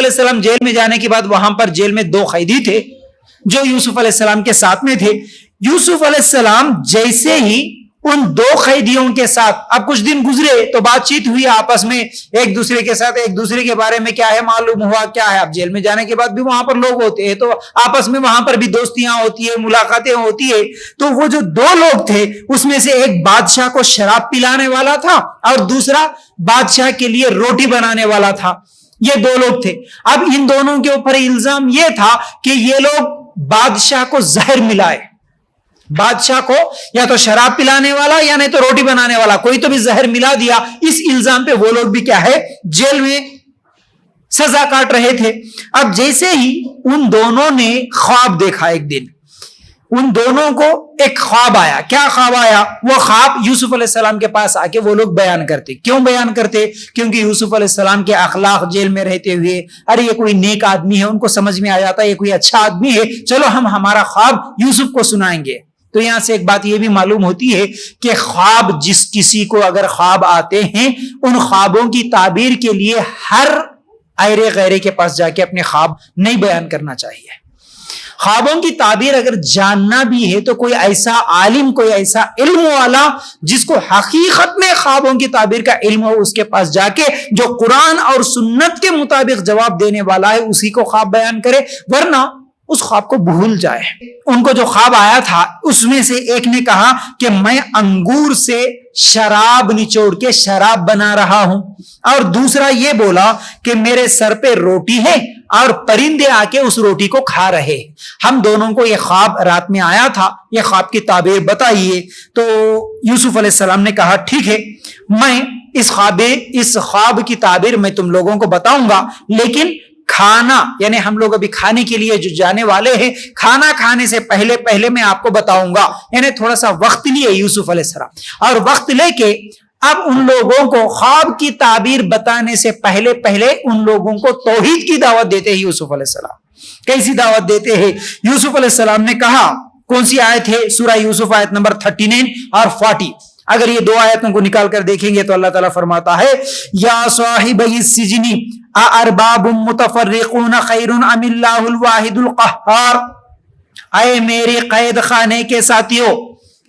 السلام جیل میں جانے کے بعد وہاں پر جیل میں 2 قیدی تھے جو یوسف علیہ السلام کے ساتھ میں تھے. یوسف علیہ السلام جیسے ہی ان 2 قیدیوں کے ساتھ، اب کچھ دن گزرے تو بات چیت ہوئی آپس میں، ایک دوسرے کے ساتھ ایک دوسرے کے بارے میں کیا ہے معلوم ہوا کیا ہے. اب جیل میں جانے کے بعد بھی وہاں پر لوگ ہوتے ہیں تو آپس میں وہاں پر بھی دوستیاں ہوتی ہے، ملاقاتیں ہوتی ہے. تو وہ جو 2 لوگ تھے اس میں سے ایک بادشاہ کو شراب پلانے والا تھا اور دوسرا بادشاہ کے لیے روٹی بنانے والا تھا. یہ 2 لوگ تھے. اب ان دونوں کے اوپر الزام یہ تھا کہ یہ لوگ بادشاہ کو زہر ملائے، بادشاہ کو یا تو شراب پلانے والا یا نہیں تو روٹی بنانے والا کوئی تو بھی زہر ملا دیا. اس الزام پہ وہ لوگ بھی کیا ہے جیل میں سزا کاٹ رہے تھے. اب جیسے ہی ان دونوں نے خواب دیکھا، ایک دن ان دونوں کو ایک خواب آیا. کیا خواب آیا؟ وہ خواب یوسف علیہ السلام کے پاس آ کے وہ لوگ بیان کرتے. کیوں بیان کرتے؟ کیونکہ یوسف علیہ السلام کے اخلاق جیل میں رہتے ہوئے، ارے یہ کوئی نیک آدمی ہے، ان کو سمجھ میں آ جاتا ہے یہ کوئی اچھا آدمی ہے، چلو ہم ہمارا خواب یوسف کو سنائیں گے. تو یہاں سے ایک بات یہ بھی معلوم ہوتی ہے کہ خواب، جس کسی کو اگر خواب آتے ہیں، ان خوابوں کی تعبیر کے لیے ہر ایرے غیرے کے پاس جا کے اپنے خواب نہیں بیان کرنا چاہیے۔ خوابوں کی تعبیر اگر جاننا بھی ہے تو کوئی ایسا عالم، کوئی ایسا علم والا جس کو حقیقت میں خوابوں کی تعبیر کا علم ہو، اس کے پاس جا کے جو قرآن اور سنت کے مطابق جواب دینے والا ہے اسی کو خواب بیان کرے، ورنہ اس خواب کو بھول جائے۔ ان کو جو خواب آیا تھا اس میں سے ایک نے کہا کہ میں انگور سے شراب نچوڑ کے شراب بنا رہا ہوں، اور دوسرا یہ بولا کہ میرے سر پہ روٹی ہے اور پرندے آ کے اس روٹی کو کھا رہے۔ ہم دونوں کو یہ خواب رات میں آیا تھا، یہ خواب کی تعبیر بتائیے۔ تو یوسف علیہ السلام نے کہا ٹھیک ہے، میں اس خواب کی تعبیر میں تم لوگوں کو بتاؤں گا، لیکن کھانا، یعنی ہم لوگ ابھی کھانے کے لیے جو جانے والے ہیں، کھانا کھانے سے پہلے میں آپ کو بتاؤں گا۔ یعنی تھوڑا سا وقت لیے یوسف علیہ السلام، اور وقت لے کے اب ان لوگوں کو خواب کی تعبیر بتانے سے پہلے ان لوگوں کو توحید کی دعوت دیتے ہیں یوسف علیہ السلام۔ کیسی دعوت دیتے ہیں؟ یوسف علیہ السلام نے کہا، کون سی آیت ہے؟ سورہ یوسف آیت نمبر 39 اور 40۔ اگر یہ دو آیتوں کو نکال کر دیکھیں گے تو اللہ تعالیٰ فرماتا ہے، یا صاحبی السجن اارباب متفرقون خیر ام اللہ الواحد القہار۔ اے میرے قید خانے کے ساتھیوں،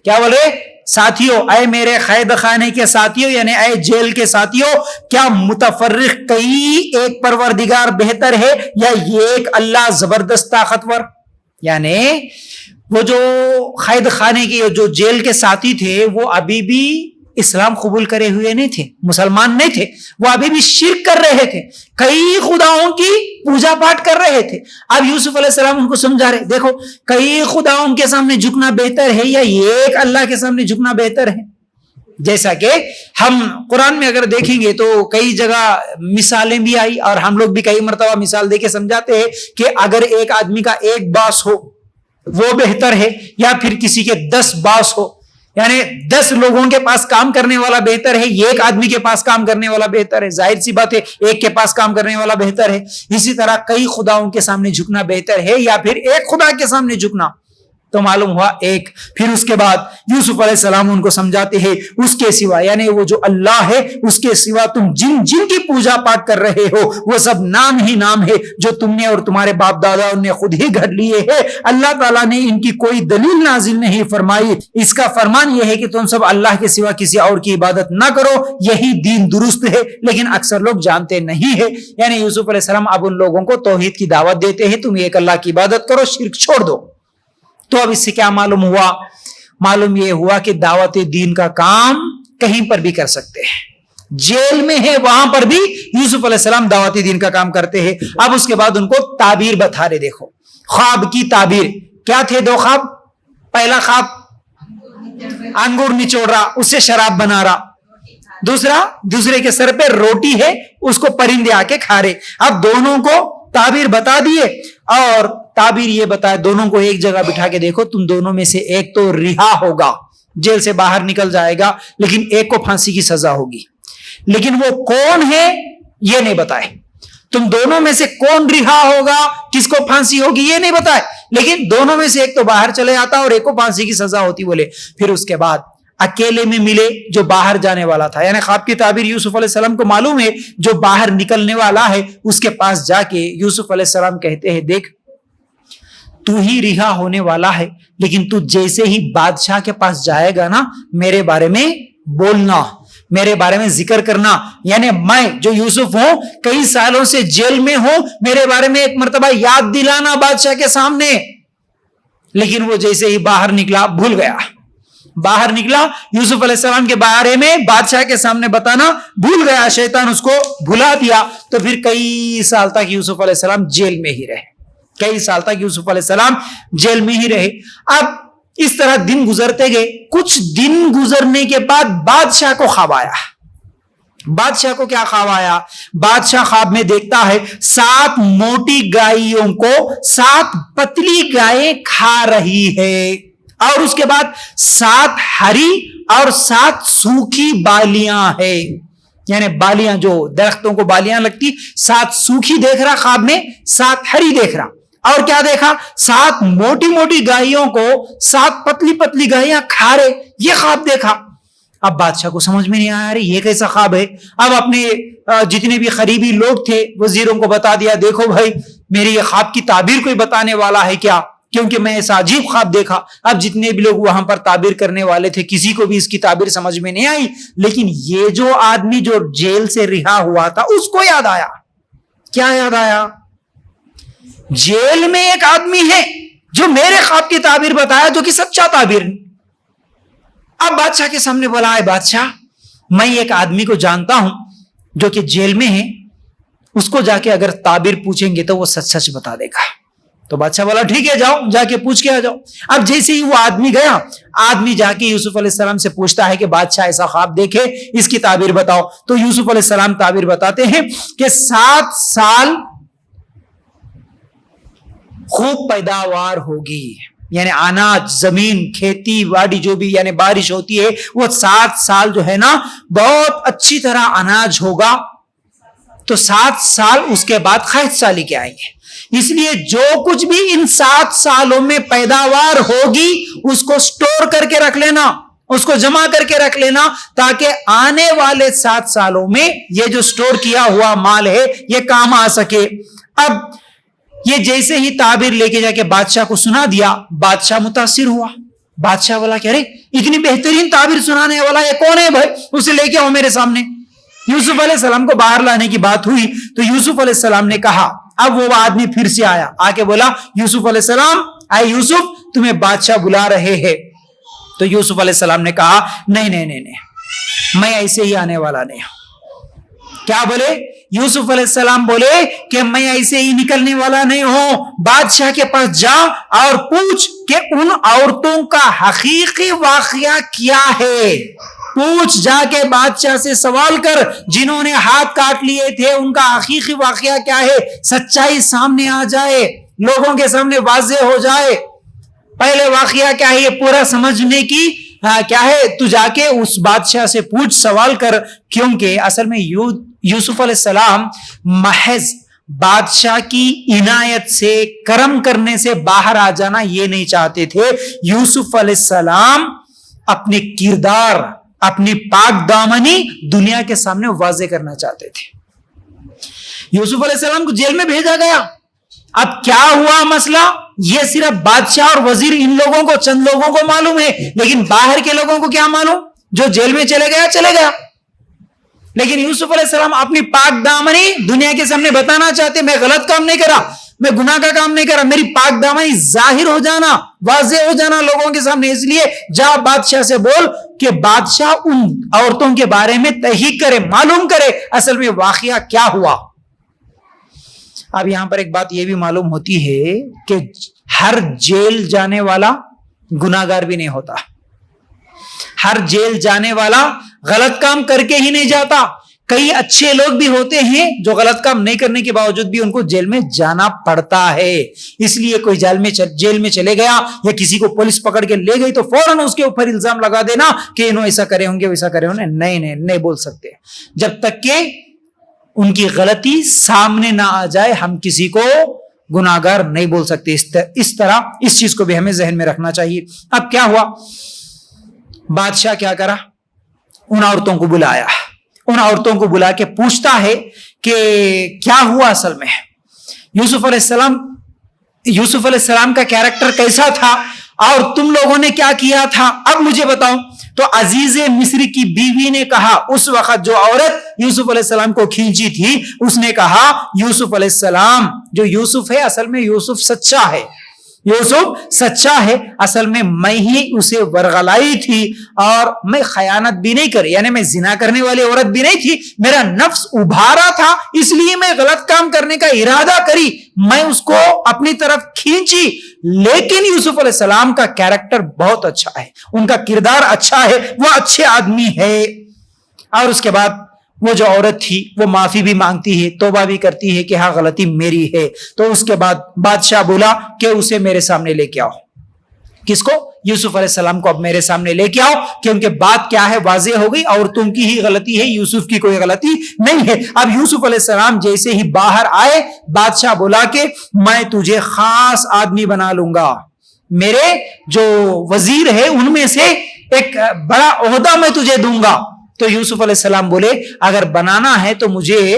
کیا بولے؟ ساتھیوں، اے میرے قید خانے کے ساتھیوں، یعنی اے جیل کے ساتھیوں، کیا متفرق کئی ایک پروردگار بہتر ہے یا یہ ایک اللہ زبردست طاقتور؟ یعنی وہ جو قید خانے کے جو جیل کے ساتھی تھے وہ ابھی بھی اسلام قبول کرے ہوئے نہیں تھے، مسلمان نہیں تھے، وہ ابھی بھی شرک کر رہے تھے، کئی خداؤں کی پوجا پاٹ کر رہے تھے۔ اب یوسف علیہ السلام ان کو سمجھا رہے، دیکھو کئی خداؤں کے سامنے جھکنا بہتر ہے یا ایک اللہ کے سامنے جھکنا بہتر ہے؟ جیسا کہ ہم قرآن میں اگر دیکھیں گے تو کئی جگہ مثالیں بھی آئی، اور ہم لوگ بھی کئی مرتبہ مثال دے کے سمجھاتے ہیں کہ اگر ایک آدمی کا ایک باس ہو وہ بہتر ہے، یا پھر کسی کے 10 باس ہو، یعنی 10 لوگوں کے پاس کام کرنے والا بہتر ہے، ایک آدمی کے پاس کام کرنے والا بہتر ہے؟ ظاہر سی بات ہے ایک کے پاس کام کرنے والا بہتر ہے۔ اسی طرح کئی خداؤں کے سامنے جھکنا بہتر ہے یا پھر ایک خدا کے سامنے جھکنا؟ تو معلوم ہوا ایک۔ پھر اس کے بعد یوسف علیہ السلام ان کو سمجھاتے ہیں اس کے سوا، یعنی وہ جو اللہ ہے اس کے سوا تم جن کی پوجا پاٹ کر رہے ہو وہ سب نام ہی نام ہے جو تم نے اور تمہارے باپ دادا نے خود ہی گھڑ لیے ہیں۔ اللہ تعالیٰ نے ان کی کوئی دلیل نازل نہیں فرمائی، اس کا فرمان یہ ہے کہ تم سب اللہ کے سوا کسی اور کی عبادت نہ کرو، یہی دین درست ہے، لیکن اکثر لوگ جانتے نہیں ہے۔ یعنی یوسف علیہ السلام اب ان لوگوں کو توحید کی دعوت دیتے ہیں، تم ایک اللہ کی عبادت کرو، شرک چھوڑ دو۔ تو اب اس سے کیا معلوم ہوا؟ معلوم یہ ہوا کہ دعوت دین کا کام کہیں پر بھی کر سکتے ہیں، جیل میں ہے وہاں پر بھی یوسف علیہ السلام دعوت دین کا کام کرتے ہیں۔ اب اس کے بعد ان کو تعبیر بتا رہے، دیکھو خواب کی تعبیر کیا تھے؟ 2 خواب۔ پہلا خواب انگور نچوڑ رہا، اس سے شراب بنا رہا، دوسرے کے سر پہ روٹی ہے، اس کو پرندے آ کے کھا رہے۔ اب دونوں کو تعبیر بتا دیے، اور تعبیر یہ بتایا دونوں کو ایک جگہ بٹھا کے دیکھو، تم دونوں میں سے ایک تو رہا ہوگا، جیل سے باہر نکل جائے گا، لیکن ایک کو پھانسی کی سزا ہوگی، لیکن وہ کون ہے یہ نہیں بتائے۔ تم دونوں میں سے کون رہا ہوگا، کس کو پھانسی ہوگی یہ نہیں بتائے، لیکن دونوں میں سے ایک تو باہر چلے آتا اور ایک کو پھانسی کی سزا ہوتی بولے۔ پھر اس کے بعد اکیلے میں ملے جو باہر جانے والا تھا، یعنی خواب کی تعبیر یوسف علیہ السلام کو معلوم ہے جو باہر نکلنے والا ہے، اس کے پاس جا کے یوسف علیہ السلام کہتے ہیں دیکھ تو ہی رہا ہونے والا ہے، لیکن تو جیسے ہی بادشاہ کے پاس جائے گا نا میرے بارے میں بولنا، میرے بارے میں ذکر کرنا، یعنی میں جو یوسف ہوں کئی سالوں سے جیل میں ہوں، میرے بارے میں ایک مرتبہ یاد دلانا بادشاہ کے سامنے۔ لیکن وہ جیسے ہی باہر نکلا بھول گیا، باہر نکلا یوسف علیہ السلام کے بارے میں بادشاہ کے سامنے بتانا بھول گیا، شیطان اس کو بھلا دیا۔ تو پھر کئی سال تک یوسف علیہ السلام جیل میں ہی رہے، کئی سال تک یوسف علیہ السلام جیل میں ہی رہے۔ اب اس طرح دن گزرتے گئے، کچھ دن گزرنے کے بعد بادشاہ کو خواب آیا۔ بادشاہ کو کیا خواب آیا؟ بادشاہ خواب میں دیکھتا ہے 7 موٹی گائیوں کو 7 پتلی گائیں کھا رہی ہے، اور اس کے بعد 7 ہری اور 7 سوکھی بالیاں ہیں، یعنی بالیاں جو درختوں کو بالیاں لگتی، 7 سوکھی دیکھ رہا خواب میں، 7 ہری دیکھ رہا، اور کیا دیکھا؟ 7 موٹی موٹی گائیوں کو 7 پتلی پتلی گائیاں کھا رہے، یہ خواب دیکھا۔ اب بادشاہ کو سمجھ میں نہیں آیا ارے یہ کیسا خواب ہے. اب اپنے جتنے بھی قریبی لوگ تھے وزیروں کو بتا دیا, دیکھو بھائی میری یہ خواب کی تعبیر کوئی بتانے والا ہے کیا, کیونکہ میں ایسا عجیب خواب دیکھا. اب جتنے بھی لوگ وہاں پر تعبیر کرنے والے تھے کسی کو بھی اس کی تعبیر سمجھ میں نہیں آئی, لیکن یہ جو آدمی جو جیل سے رہا ہوا تھا اس کو یاد آیا. کیا یاد آیا؟ جیل میں ایک آدمی ہے جو میرے خواب کی تعبیر بتایا جو کہ سچا تعبیر. اب بادشاہ کے سامنے بولا ہے بادشاہ میں ایک آدمی کو جانتا ہوں جو کہ جیل میں ہے, اس کو جا کے اگر تعبیر پوچھیں گے تو وہ سچ سچ بتا دے گا. تو بادشاہ بولا ٹھیک ہے جاؤ جا کے پوچھ کے آ جاؤ. اب جیسے ہی وہ آدمی گیا, آدمی جا کے یوسف علیہ السلام سے پوچھتا ہے کہ بادشاہ ایسا خواب دیکھے اس کی تعبیر بتاؤ. تو یوسف علیہ السلام تعبیر بتاتے ہیں کہ 7 سال خوب پیداوار ہوگی, یعنی اناج زمین کھیتی باڑی جو بھی یعنی بارش ہوتی ہے وہ 7 سال جو ہے نا بہت اچھی طرح اناج ہوگا. تو 7 سال اس کے بعد قحط سالی کے آئیں گے, اس لیے جو کچھ بھی ان 7 سالوں میں پیداوار ہوگی اس کو سٹور کر کے رکھ لینا, اس کو جمع کر کے رکھ لینا تاکہ آنے والے 7 سالوں میں یہ جو سٹور کیا ہوا مال ہے یہ کام آ سکے. اب یہ جیسے ہی تعبیر لے کے جا کے بادشاہ کو سنا دیا, بادشاہ متاثر ہوا. بادشاہ بولا کہ ارے اتنی بہترین تعبیر سنانے والا یہ کون ہے بھائی, اسے لے کے آؤ میرے سامنے. یوسف علیہ السلام کو باہر لانے کی بات ہوئی تو یوسف علیہ السلام نے کہا, اب وہ آدمی پھر سے آیا, آ کے بولا یوسف علیہ السلام اے یوسف تمہیں بادشاہ بلا رہے ہیں. تو یوسف علیہ السلام نے کہا نہیں نہیں نہیں نہیں میں ایسے ہی آنے والا نہیں ہوں. کیا بولے؟ یوسف علیہ السلام بولے کہ میں ایسے ہی نکلنے والا نہیں ہوں. بادشاہ کے پاس جا اور پوچھ کہ ان عورتوں کا حقیقی واقعہ کیا ہے. پوچھ جا کے بادشاہ سے سوال کر جنہوں نے ہاتھ کاٹ لیے تھے ان کا حقیقی واقعہ کیا ہے. سچائی سامنے آ جائے, لوگوں کے سامنے واضح ہو جائے. پہلے واقعہ کیا ہے یہ پورا سمجھنے کی کیا ہے تو جا کے اس بادشاہ سے پوچھ سوال کر, کیونکہ اصل میں یوسف علیہ السلام محض بادشاہ کی عنایت سے کرم کرنے سے باہر آ جانا یہ نہیں چاہتے تھے. یوسف علیہ السلام اپنے کردار اپنی پاک دامنی دنیا کے سامنے واضح کرنا چاہتے تھے. یوسف علیہ السلام کو جیل میں بھیجا گیا. اب کیا ہوا مسئلہ یہ صرف بادشاہ اور وزیر ان لوگوں کو چند لوگوں کو معلوم ہے, لیکن باہر کے لوگوں کو کیا معلوم؟ جو جیل میں چلے گیا. لیکن یوسف علیہ السلام اپنی پاک دامنی دنیا کے سامنے بتانا چاہتے, میں غلط کام نہیں کرا, میں گناہ کا کام نہیں کرا, میری پاک دامنی ظاہر ہو جانا واضح ہو جانا لوگوں کے سامنے. اس لیے جا بادشاہ سے بول کہ بادشاہ ان عورتوں کے بارے میں تحقیق کرے, معلوم کرے اصل میں واقعہ کیا ہوا. اب یہاں پر ایک بات یہ بھی معلوم ہوتی ہے کہ ہر جیل جانے والا گناہگار بھی نہیں ہوتا. ہر جیل جانے والا غلط کام کر کے ہی نہیں جاتا. کئی اچھے لوگ بھی ہوتے ہیں جو غلط کام نہیں کرنے کے باوجود بھی ان کو جیل میں جانا پڑتا ہے. اس لیے کوئی جیل میں چلے گیا یا کسی کو پولیس پکڑ کے لے گئی تو فوراً اس کے اوپر الزام لگا دینا کہ انہوں ایسا کرے ہوں گے ویسا کرے ہوں گے. نہیں بول سکتے جب تک کہ ان کی غلطی سامنے نہ آ جائے. ہم کسی کو گناہگار نہیں بول سکتے. اس طرح اس چیز کو بھی ہمیں ذہن میں رکھنا چاہیے. اب کیا ہوا؟ بادشاہ کیا کرا؟ ان عورتوں کو بلایا. ان عورتوں کو بلا کے پوچھتا ہے کہ کیا ہوا اصل میں. یوسف علیہ السلام کا کیریکٹر کیسا تھا اور تم لوگوں نے کیا کیا تھا, اب مجھے بتاؤ. تو عزیز مصر کی بیوی نے کہا, اس وقت جو عورت یوسف علیہ السلام کو کھینچی تھی اس نے کہا یوسف علیہ السلام, جو یوسف ہے اصل میں یوسف سچا ہے, یوسف سچا ہے. اصل میں ہی اسے ورغلائی تھی اور میں خیانت بھی نہیں کری, یعنی میں زنا کرنے والی عورت بھی نہیں تھی. میرا نفس ابھارا تھا اس لیے میں غلط کام کرنے کا ارادہ کری, میں اس کو اپنی طرف کھینچی. لیکن یوسف علیہ السلام کا کیریکٹر بہت اچھا ہے, ان کا کردار اچھا ہے, وہ اچھے آدمی ہے. اور اس کے بعد وہ جو عورت تھی وہ معافی بھی مانگتی ہے, توبہ بھی کرتی ہے کہ ہاں غلطی میری ہے. تو اس کے بعد بادشاہ بولا کہ اسے میرے سامنے لے کے آؤ. کس کو؟ یوسف علیہ السلام کو اب میرے سامنے لے کے آؤ, کیونکہ بات کیا ہے واضح ہو گئی, عورتوں کی ہی غلطی ہے, یوسف کی کوئی غلطی نہیں ہے. اب یوسف علیہ السلام جیسے ہی باہر آئے, بادشاہ بولا کہ میں تجھے خاص آدمی بنا لوں گا, میرے جو وزیر ہے ان میں سے ایک بڑا عہدہ میں تجھے دوں گا. تو یوسف علیہ السلام بولے اگر بنانا ہے تو مجھے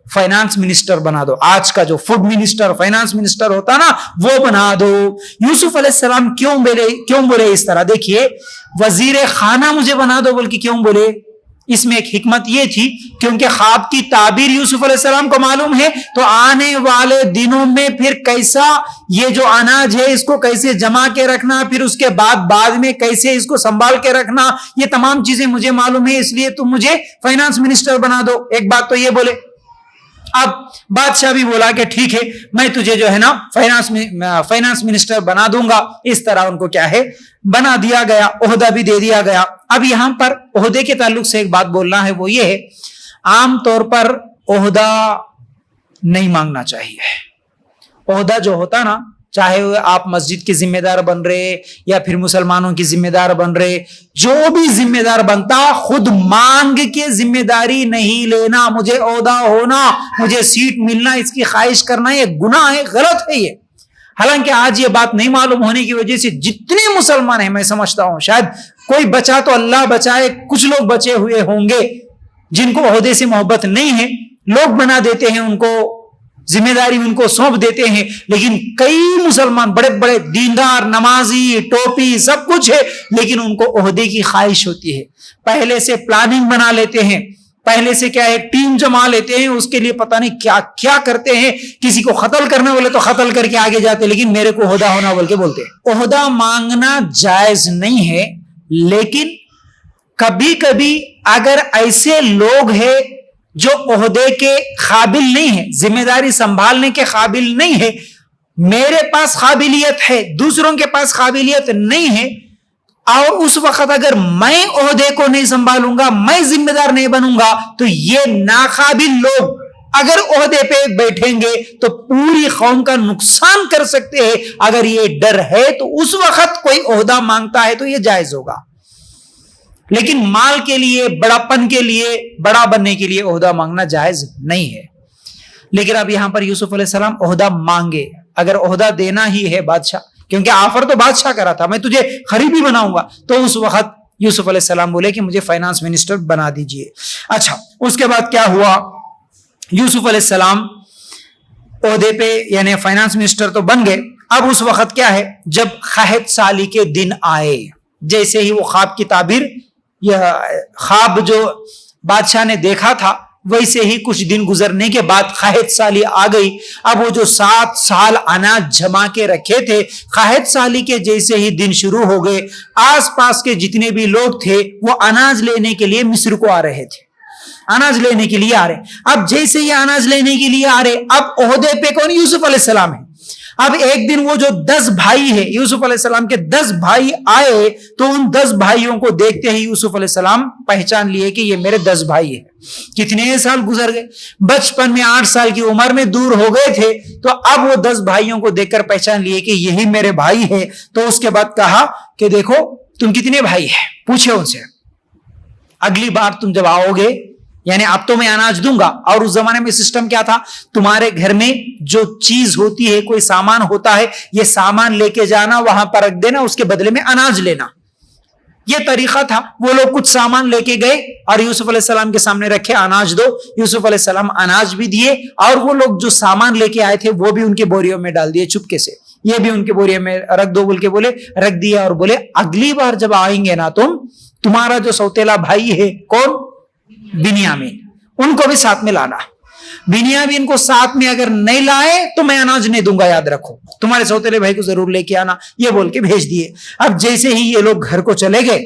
فائنانس منسٹر بنا دو. آج کا جو فوڈ منسٹر فائنانس منسٹر ہوتا نا وہ بنا دو. یوسف علیہ السلام کیوں بولے اس طرح؟ دیکھیے وزیر خانہ مجھے بنا دو بول کے کیوں بولے؟ اس میں ایک حکمت یہ تھی کیونکہ خواب کی تعبیر یوسف علیہ السلام کو معلوم ہے تو آنے والے دنوں میں پھر کیسا یہ جو اناج ہے اس کو کیسے جمع کے رکھنا، پھر اس کے بعد میں کیسے اس کو سنبھال کے رکھنا، یہ تمام چیزیں مجھے معلوم ہے، اس لیے تم مجھے فائنانس منسٹر بنا دو. ایک بات تو یہ بولے. اب بادشاہ بھی بولا کہ ٹھیک ہے میں تجھے جو ہے نا فائنانس منسٹر بنا دوں گا. اس طرح ان کو کیا ہے بنا دیا گیا، عہدہ بھی دے دیا گیا. اب یہاں پر عہدے کے تعلق سے ایک بات بولنا ہے، وہ یہ ہے عام طور پر عہدہ نہیں مانگنا چاہیے. عہدہ جو ہوتا نا، چاہے آپ مسجد کے ذمہ دار بن رہے یا پھر مسلمانوں کی ذمہ دار بن رہے، جو بھی ذمہ دار بنتا خود مانگ کے ذمہ داری نہیں لینا. مجھے عہدہ ہونا، مجھے سیٹ ملنا، اس کی خواہش کرنا یہ گناہ ہے، غلط ہے یہ. حالانکہ آج یہ بات نہیں معلوم ہونے کی وجہ سے جتنے مسلمان ہیں، میں سمجھتا ہوں شاید کوئی بچا تو اللہ بچائے، کچھ لوگ بچے ہوئے ہوں گے جن کو عہدے سے محبت نہیں ہے، لوگ بنا دیتے ہیں، ان کو ذمہ داری ان کو سونپ دیتے ہیں. لیکن کئی مسلمان بڑے بڑے دیندار، نمازی، ٹوپی سب کچھ ہے، لیکن ان کو عہدے کی خواہش ہوتی ہے. پہلے سے پلاننگ بنا لیتے ہیں، پہلے سے کیا ہے ٹیم جما لیتے ہیں، اس کے لیے پتہ نہیں کیا کیا کرتے ہیں. کسی کو قتل کرنا بولے تو قتل کر کے آگے جاتے، لیکن میرے کو عہدہ ہونا بول کے بولتے ہیں. عہدہ مانگنا جائز نہیں ہے، لیکن کبھی کبھی اگر ایسے لوگ ہیں جو عہدے کے قابل نہیں ہے، ذمہ داری سنبھالنے کے قابل نہیں ہے، میرے پاس قابلیت ہے، دوسروں کے پاس قابلیت نہیں ہے، اور اس وقت اگر میں عہدے کو نہیں سنبھالوں گا، میں ذمہ دار نہیں بنوں گا، تو یہ ناقابل لوگ اگر عہدے پہ بیٹھیں گے تو پوری قوم کا نقصان کر سکتے ہیں. اگر یہ ڈر ہے تو اس وقت کوئی عہدہ مانگتا ہے تو یہ جائز ہوگا. لیکن مال کے لیے، بڑا پن کے لیے، بڑا بننے کے لیے عہدہ مانگنا جائز نہیں ہے. لیکن اب یہاں پر یوسف علیہ السلام عہدہ مانگے. اگر عہدہ دینا ہی ہے بادشاہ، کیونکہ آفر تو بادشاہ کرا تھا میں تجھے قریبی بناؤں گا، تو اس وقت یوسف علیہ السلام بولے کہ مجھے فائنانس منسٹر بنا دیجئے. اچھا اس کے بعد کیا ہوا؟ یوسف علیہ السلام عہدے پہ یعنی فائنانس منسٹر تو بن گئے. اب اس وقت کیا ہے، جب قحط سالی کے دن آئے، جیسے ہی وہ خواب کی تعبیر یا خواب جو بادشاہ نے دیکھا تھا ویسے ہی کچھ دن گزرنے کے بعد قحط سالی آ گئی. اب وہ جو 7 سال اناج جما کے رکھے تھے، قحط سالی کے جیسے ہی دن شروع ہو گئے، آس پاس کے جتنے بھی لوگ تھے وہ اناج لینے کے لیے مصر کو آ رہے تھے، اناج لینے کے لیے آ رہے. اب جیسے ہی اناج لینے کے لیے آ رہے، اب عہدے پہ کون؟ یوسف علیہ السلام ہے. اب ایک دن وہ جو 10 بھائی ہے، یوسف علیہ السلام کے 10 بھائی آئے، تو ان 10 بھائیوں کو دیکھتے ہی یوسف علیہ السلام پہچان لیے کہ یہ میرے 10 بھائی ہیں. کتنے سال گزر گئے، بچپن میں 8 سال کی عمر میں دور ہو گئے تھے، تو اب وہ 10 بھائیوں کو دیکھ کر پہچان لیے کہ یہی میرے بھائی ہے. تو اس کے بعد کہا کہ دیکھو تم کتنے بھائی ہیں، پوچھے ان سے، اگلی بار تم جب آؤ گے یعنی اب تو میں اناج دوں گا. اور اس زمانے میں سسٹم کیا تھا، تمہارے گھر میں جو چیز ہوتی ہے، کوئی سامان ہوتا ہے، یہ سامان لے کے جانا، وہاں پر رکھ دینا، اس کے بدلے میں اناج لینا، یہ طریقہ تھا. وہ لوگ کچھ سامان لے کے گئے اور یوسف علیہ السلام کے سامنے رکھے، اناج دو. یوسف علیہ السلام اناج بھی دیے، اور وہ لوگ جو سامان لے کے آئے تھے وہ بھی ان کے بوریوں میں ڈال دیے چپکے سے. یہ بھی ان کے بوریوں میں رکھ دو بول کے بولے، رکھ دیا. اور بولے اگلی بار جب آئیں گے نا تمہارا جو سوتیلا بھائی ہے، کون؟ بنیامین، ان کو بھی ساتھ میں لانا. بنیامین کو ساتھ میں اگر نہیں لائے تو میں اناج نہیں دوں گا، یاد رکھو، تمہارے سوتیلے بھائی کو ضرور لے کے آنا. یہ بول کے بھیج دیے. اب جیسے ہی یہ لوگ گھر کو چلے گئے،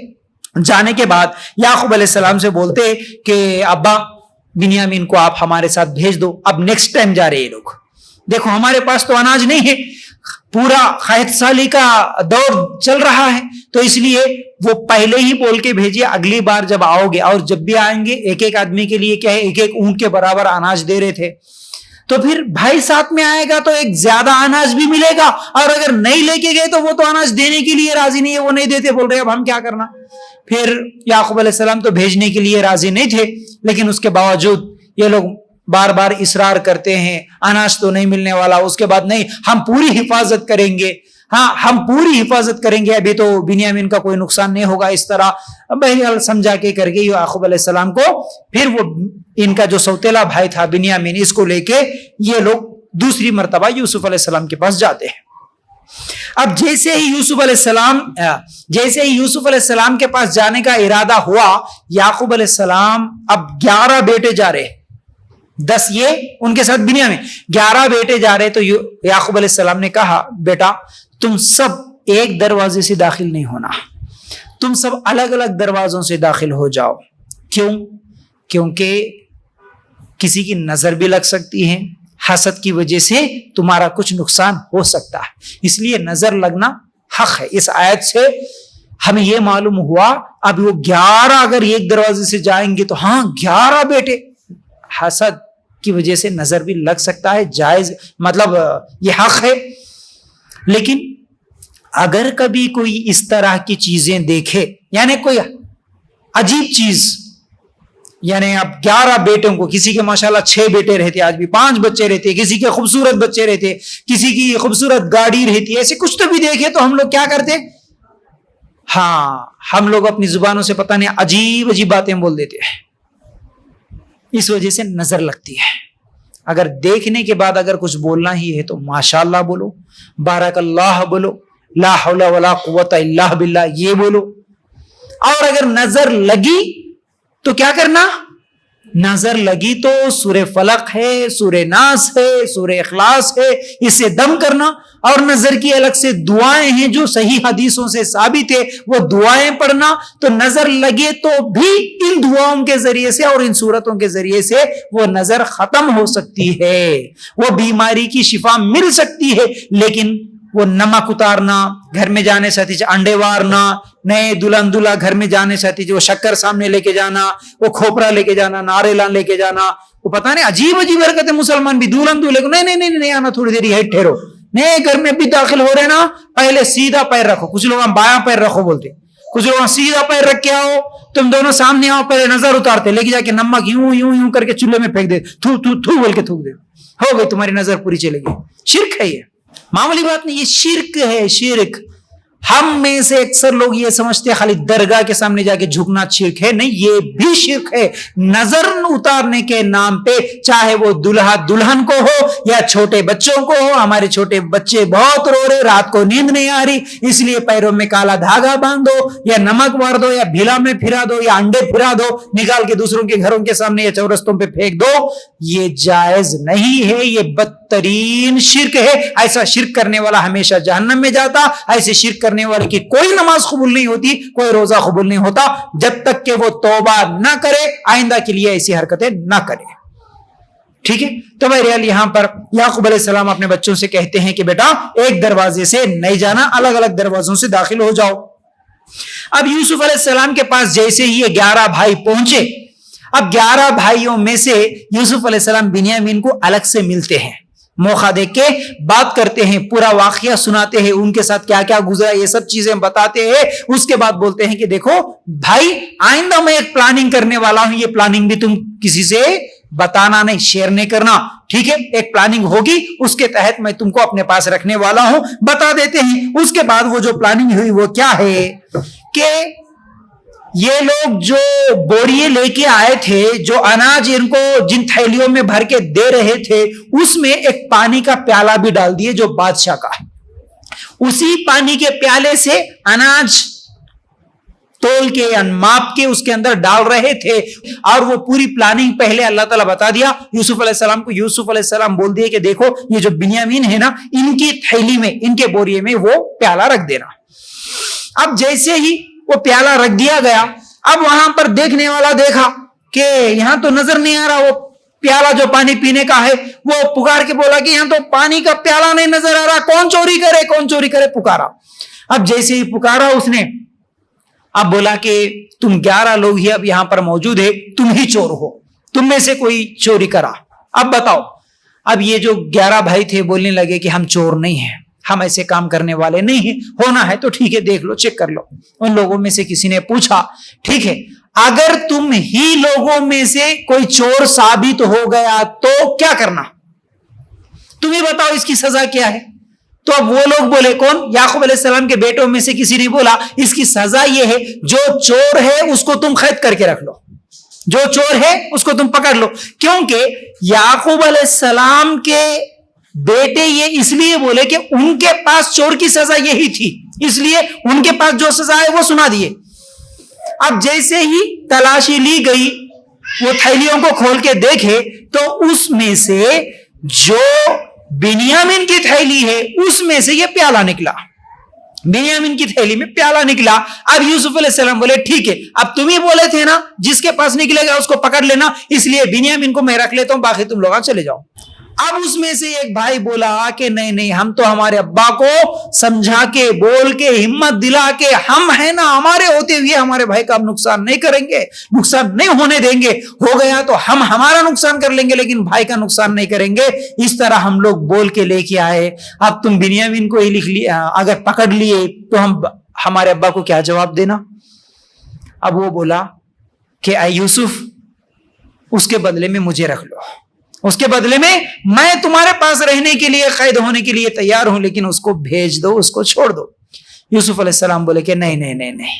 جانے کے بعد یعقوب علیہ السلام سے بولتے کہ ابا بنیامین کو آپ ہمارے ساتھ بھیج دو. اب نیکسٹ ٹائم جا رہے یہ لوگ، دیکھو ہمارے پاس تو اناج نہیں ہے، پورا قحط سالی کا دور چل رہا ہے، تو اس لیے وہ پہلے ہی بول کے بھیجیے اگلی بار جب آؤ گے، اور جب بھی آئیں گے ایک ایک آدمی کے لیے کیا ہے، ایک ایک اونٹ کے برابر اناج دے رہے تھے. تو پھر بھائی ساتھ میں آئے گا تو ایک زیادہ اناج بھی ملے گا، اور اگر نہیں لے کے گئے تو وہ تو اناج دینے کے لیے راضی نہیں ہے، وہ نہیں دیتے، بول رہے اب ہم کیا کرنا. پھر یعقوب علیہ السلام تو بھیجنے کے لیے راضی نہیں تھے، لیکن اس کے باوجود یہ لوگ بار بار اصرار کرتے ہیں، اناج تو نہیں ملنے والا. اس کے بعد نہیں، ہم پوری حفاظت کریں گے. ہاں ہم پوری حفاظت کریں گے, ابھی تو بنیامین کا کوئی نقصان نہیں ہوگا, اس طرح بہرحال سمجھا کے کر کے یعقوب علیہ السلام کو, پھر وہ ان کا جو سوتیلا بھائی تھا بنیامین, اس کو لے کے یہ لوگ دوسری مرتبہ یوسف علیہ السلام کے پاس جاتے ہیں. اب جیسے ہی یوسف علیہ السلام کے پاس جانے کا ارادہ ہوا, یعقوب علیہ السلام اب 11 بیٹے جا رہے, 10 یہ ان کے ساتھ بنیامین, 11 بیٹے جا رہے. تو یعقوب علیہ السلام نے کہا بیٹا تم سب ایک دروازے سے داخل نہیں ہونا, تم سب الگ الگ دروازوں سے داخل ہو جاؤ. کیوں؟ کیونکہ کسی کی نظر بھی لگ سکتی ہے, حسد کی وجہ سے تمہارا کچھ نقصان ہو سکتا ہے, اس لیے نظر لگنا حق ہے. اس آیت سے ہمیں یہ معلوم ہوا اب وہ 11 اگر ایک دروازے سے جائیں گے تو ہاں 11 بیٹے, حسد کی وجہ سے نظر بھی لگ سکتا ہے, جائز مطلب یہ حق ہے. لیکن اگر کبھی کوئی اس طرح کی چیزیں دیکھے, یعنی کوئی عجیب چیز, یعنی اب 11 بیٹوں کو, کسی کے ماشاءاللہ 6 بیٹے رہتے, آج بھی 5 بچے رہتے, کسی کے خوبصورت بچے رہتے, کسی کی خوبصورت گاڑی رہتی, ایسے کچھ تو بھی دیکھے تو ہم لوگ کیا کرتے, ہاں ہم لوگ اپنی زبانوں سے پتہ نہیں عجیب عجیب باتیں بول دیتے ہیں, اس وجہ سے نظر لگتی ہے. اگر دیکھنے کے بعد اگر کچھ بولنا ہی ہے تو ماشاءاللہ بولو, بارک اللہ بولو, لا حول ولا قوت الا باللہ یہ بولو. اور اگر نظر لگی تو کیا کرنا, نظر لگی تو سورہ فلق ہے, سورہ ناس ہے, سورہ اخلاص ہے, اس سے دم کرنا. اور نظر کی الگ سے دعائیں ہیں جو صحیح حدیثوں سے ثابت ہے, وہ دعائیں پڑھنا. تو نظر لگے تو بھی ان دعاؤں کے ذریعے سے اور ان صورتوں کے ذریعے سے وہ نظر ختم ہو سکتی ہے, وہ بیماری کی شفا مل سکتی ہے. لیکن وہ نمک اتارنا, گھر میں جانے سے انڈے وارنا, نئے دلہن دلہا گھر میں جانے سے وہ شکر سامنے لے کے جانا, وہ کھوپرا لے کے جانا, ناریلا لے کے جانا, وہ پتہ نہیں عجیب عجیب حرکتیں مسلمان بھی دلہن دلہے کو نہیں آنا, تھوڑی دیر ہیٹ ٹھہرو, نئے گھر میں بھی داخل ہو رہے نا, پہلے سیدھا پیر رکھو, کچھ لوگ بایاں پیر رکھو بولتے, کچھ لوگ سیدھا پیر رکھ کے آؤ, تم دونوں سامنے آؤ, پہلے نظر اتارتے, لے کے جا کے نمک یوں یوں یوں کر کے چولہے میں پھینک دے, تھو تھو تھو بول کے تھوک دے, ہو گئی تمہاری نظر پوری چلے گی. شرک ہے یہ, معمولی بات نہیں, یہ شرک ہے. شرک ہم میں سے اکثر لوگ یہ سمجھتے ہیں خالی درگاہ کے سامنے جا کے جھکنا شرک ہے. نہیں, یہ بھی شرک ہے. نظر اتارنے کے نام پہ, چاہے وہ دلہا دلہن کو ہو یا چھوٹے بچوں کو ہو, ہمارے چھوٹے بچے بہت رو رہے, رات کو نیند نہیں آ رہی, اس لیے پیروں میں کالا دھاگا باندھ دو, یا نمک مار دو, یا بھیلا میں پھرا دو, یا انڈے پھرا دو, نکال کے دوسروں کے گھروں کے سامنے یا چورستوں پہ پھینک دو. یہ جائز نہیں ہے, یہ بدترین شرک ہے. ایسا شرک کرنے والا ہمیشہ جہنم میں جاتا. ایسے شرک کرنے والے کی کوئی نماز قبول نہیں ہوتی, کوئی روزہ قبول نہیں ہوتا, جب تک کہ وہ توبہ نہ کرے, آئندہ کے لیے ایسی حرکتیں نہ کرے. ٹھیک ہے. تو بہرحال یہاں پر یعقوب علیہ السلام اپنے بچوں سے کہتے ہیں کہ بیٹا ایک دروازے سے نہیں جانا, الگ الگ دروازوں سے داخل ہو جاؤ. اب یوسف علیہ السلام کے پاس جیسے ہی یہ 11 بھائی پہنچے, اب 11 بھائیوں میں سے یوسف علیہ السلام بنیامین کو الگ سے ملتے ہیں, موقع دیکھ کے بات کرتے ہیں, پورا واقعہ سناتے ہیں, ان کے ساتھ کیا کیا گزرا یہ سب چیزیں بتاتے ہیں. اس کے بعد بولتے ہیں کہ دیکھو بھائی, آئندہ میں ایک پلاننگ کرنے والا ہوں, یہ پلاننگ بھی تم کسی سے بتانا نہیں, شیئر نہیں کرنا, ٹھیک ہے. ایک پلاننگ ہوگی, اس کے تحت میں تم کو اپنے پاس رکھنے والا ہوں, بتا دیتے ہیں. اس کے بعد وہ جو پلاننگ ہوئی وہ کیا ہے کہ یہ لوگ جو بوریے لے کے آئے تھے, جو اناج ان کو جن تھیلیوں میں بھر کے دے رہے تھے, اس میں ایک پانی کا پیالہ بھی ڈال دیے جو بادشاہ کا ہے. اسی پانی کے پیالے سے اناج تول کے یا ماپ کے اس کے اندر ڈال رہے تھے. اور وہ پوری پلاننگ پہلے اللہ تعالیٰ بتا دیا یوسف علیہ السلام کو. یوسف علیہ السلام بول دیے کہ دیکھو یہ جو بنیامین ہے نا, ان کی تھیلی میں, ان کے بوریے میں وہ پیالہ رکھ دینا. اب جیسے ہی وہ پیالہ رکھ دیا گیا, اب وہاں پر دیکھنے والا دیکھا کہ یہاں تو نظر نہیں آ رہا وہ پیالہ جو پانی پینے کا ہے. وہ پکار کے بولا کہ یہاں تو پانی کا پیالہ نہیں نظر آ رہا, کون چوری کرے کون چوری کرے, پکارا. اب جیسے ہی پکارا اس نے, اب بولا کہ تم 11 لوگ ہی اب یہاں پر موجود ہے, تم ہی چور ہو, تم میں سے کوئی چوری کرا, اب بتاؤ. اب یہ جو 11 بھائی تھے بولنے لگے کہ ہم چور نہیں ہیں, ہم ایسے کام کرنے والے نہیں ہیں, ہونا ہے تو ٹھیک ہے دیکھ لو, چیک کر لو. ان لوگوں میں سے کسی نے پوچھا, ٹھیک ہے اگر تم ہی لوگوں میں سے کوئی چور ثابت ہو گیا تو کیا کرنا, تمہیں بتاؤ اس کی سزا کیا ہے. تو اب وہ لوگ بولے, کون؟ یعقوب علیہ السلام کے بیٹوں میں سے کسی نے بولا اس کی سزا یہ ہے جو چور ہے اس کو تم قید کر کے رکھ لو, جو چور ہے اس کو تم پکڑ لو. کیونکہ یعقوب علیہ السلام کے بیٹے یہ اس لیے بولے کہ ان کے پاس چور کی سزا یہی تھی, اس لیے ان کے پاس جو سزا ہے وہ سنا دیے. اب جیسے ہی تلاشی لی گئی, وہ تھیلیوں کو کھول کے دیکھے تو اس میں سے جو بنیامین کی تھیلی ہے اس میں سے یہ پیالہ نکلا, بنیامین کی تھیلی میں پیالہ نکلا. اب یوسف علیہ السلام بولے ٹھیک ہے, اب تم ہی بولے تھے نا جس کے پاس نکلے گا اس کو پکڑ لینا, اس لیے بنیامین کو میں رکھ لیتا ہوں, باقی تم لوگ چلے جاؤ. اب اس میں سے ایک بھائی بولا کہ نہیں نہیں, ہم تو ہمارے ابا کو سمجھا کے بول کے ہمت دلا کے ہم ہے نا, ہمارے ہوتے ہوئے ہمارے بھائی کا ہم نقصان نہیں کریں گے, نقصان نہیں ہونے دیں گے, ہو گیا تو ہم ہمارا نقصان کر لیں گے لیکن بھائی کا نقصان نہیں کریں گے. اس طرح ہم لوگ بول کے لے کے آئے. اب تم بنیامین کو ہی لکھ لیا, اگر پکڑ لیے تو ہم ہمارے ابا کو کیا جواب دینا؟ اب وہ بولا کہ اے یوسف, اس کے بدلے میں مجھے رکھ لو, اس کے بدلے میں تمہارے پاس رہنے کے لیے, قید ہونے کے لیے تیار ہوں, لیکن اس کو بھیج دو, اس کو چھوڑ دو. یوسف علیہ السلام بولے کہ نہیں نہیں نہیں نہیں,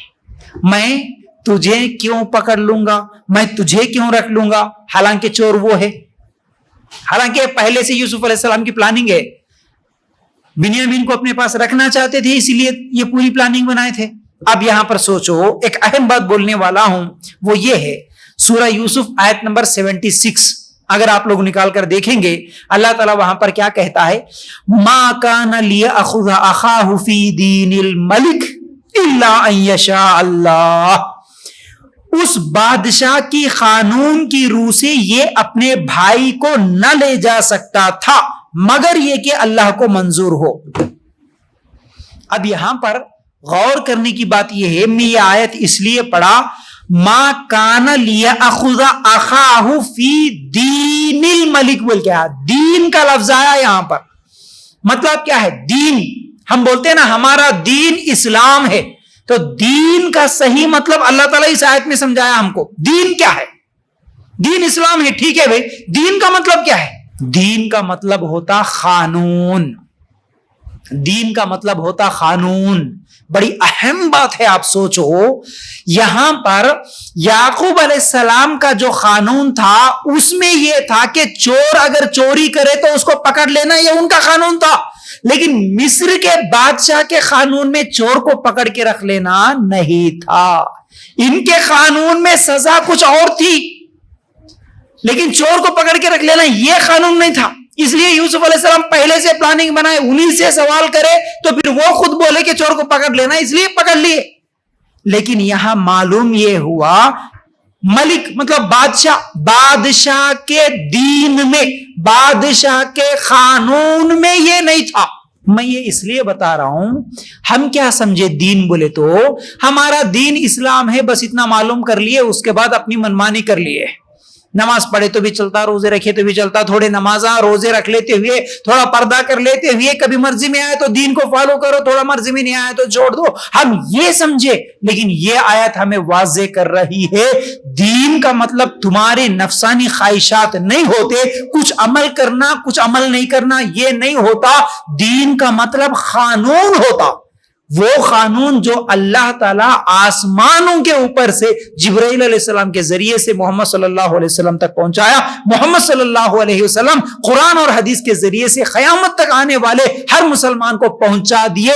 میں تجھے کیوں پکڑ لوں گا, میں تجھے کیوں رکھ لوں گا, حالانکہ چور وہ ہے. حالانکہ پہلے سے یوسف علیہ السلام کی پلاننگ ہے, بنیامین کو اپنے پاس رکھنا چاہتے تھے, اسی لیے یہ پوری پلاننگ بنائے تھے. اب یہاں پر سوچو, ایک اہم بات بولنے والا ہوں, وہ یہ ہے سورہ یوسف آیت نمبر 76. اگر آپ لوگ نکال کر دیکھیں گے اللہ تعالیٰ وہاں پر کیا کہتا ہے, ما کان لیأخذ اخاہ فی دین الملک الا ان یشاء اللہ. اس بادشاہ کی قانون کی روح سے یہ اپنے بھائی کو نہ لے جا سکتا تھا مگر یہ کہ اللہ کو منظور ہو. اب یہاں پر غور کرنے کی بات یہ ہے, میں یہ آیت اس لیے پڑھا, ما کان لیأخذ اخاہ فی دین الملک, بول کیا دین کا لفظ آیا یہاں پر, مطلب کیا ہے؟ دین. ہم بولتے ہیں نا ہمارا دین اسلام ہے, تو دین کا صحیح مطلب اللہ تعالیٰ اس آیت میں سمجھایا ہم کو. دین کیا ہے؟ دین اسلام ہے, ٹھیک ہے بھائی, دین کا مطلب کیا ہے؟ دین کا مطلب ہوتا قانون, دین کا مطلب ہوتا قانون. بڑی اہم بات ہے, آپ سوچو یہاں پر یعقوب علیہ السلام کا جو قانون تھا اس میں یہ تھا کہ چور اگر چوری کرے تو اس کو پکڑ لینا, یہ ان کا قانون تھا. لیکن مصر کے بادشاہ کے قانون میں چور کو پکڑ کے رکھ لینا نہیں تھا. ان کے قانون میں سزا کچھ اور تھی, لیکن چور کو پکڑ کے رکھ لینا یہ قانون نہیں تھا. اس لیے یوسف علیہ السلام پہلے سے پلاننگ بنائے, انہی سے سوال کرے تو پھر وہ خود بولے کہ چور کو پکڑ لینا, اس لیے پکڑ لیے. لیکن یہاں معلوم یہ ہوا ملک مطلب بادشاہ, بادشاہ کے دین میں, بادشاہ کے قانون میں یہ نہیں تھا. میں یہ اس لیے بتا رہا ہوں, ہم کیا سمجھے دین بولے تو ہمارا دین اسلام ہے, بس اتنا معلوم کر لیے, اس کے بعد اپنی منمانی کر لیے. نماز پڑھے تو بھی چلتا, روزے رکھے تو بھی چلتا, تھوڑے نمازاں روزے رکھ لیتے ہوئے, تھوڑا پردہ کر لیتے ہوئے, کبھی مرضی میں آئے تو دین کو فالو کرو, تھوڑا مرضی میں نہیں آئے تو چھوڑ دو. ہم یہ سمجھے, لیکن یہ آیت ہمیں واضح کر رہی ہے دین کا مطلب تمہاری نفسانی خواہشات نہیں ہوتے, کچھ عمل کرنا کچھ عمل نہیں کرنا یہ نہیں ہوتا. دین کا مطلب قانون ہوتا, وہ قانون جو اللہ تعالیٰ آسمانوں کے اوپر سے جبرائیل علیہ السلام کے ذریعے سے محمد صلی اللہ علیہ وسلم تک پہنچایا. محمد صلی اللہ علیہ وسلم قرآن اور حدیث کے ذریعے سے قیامت تک آنے والے ہر مسلمان کو پہنچا دیے.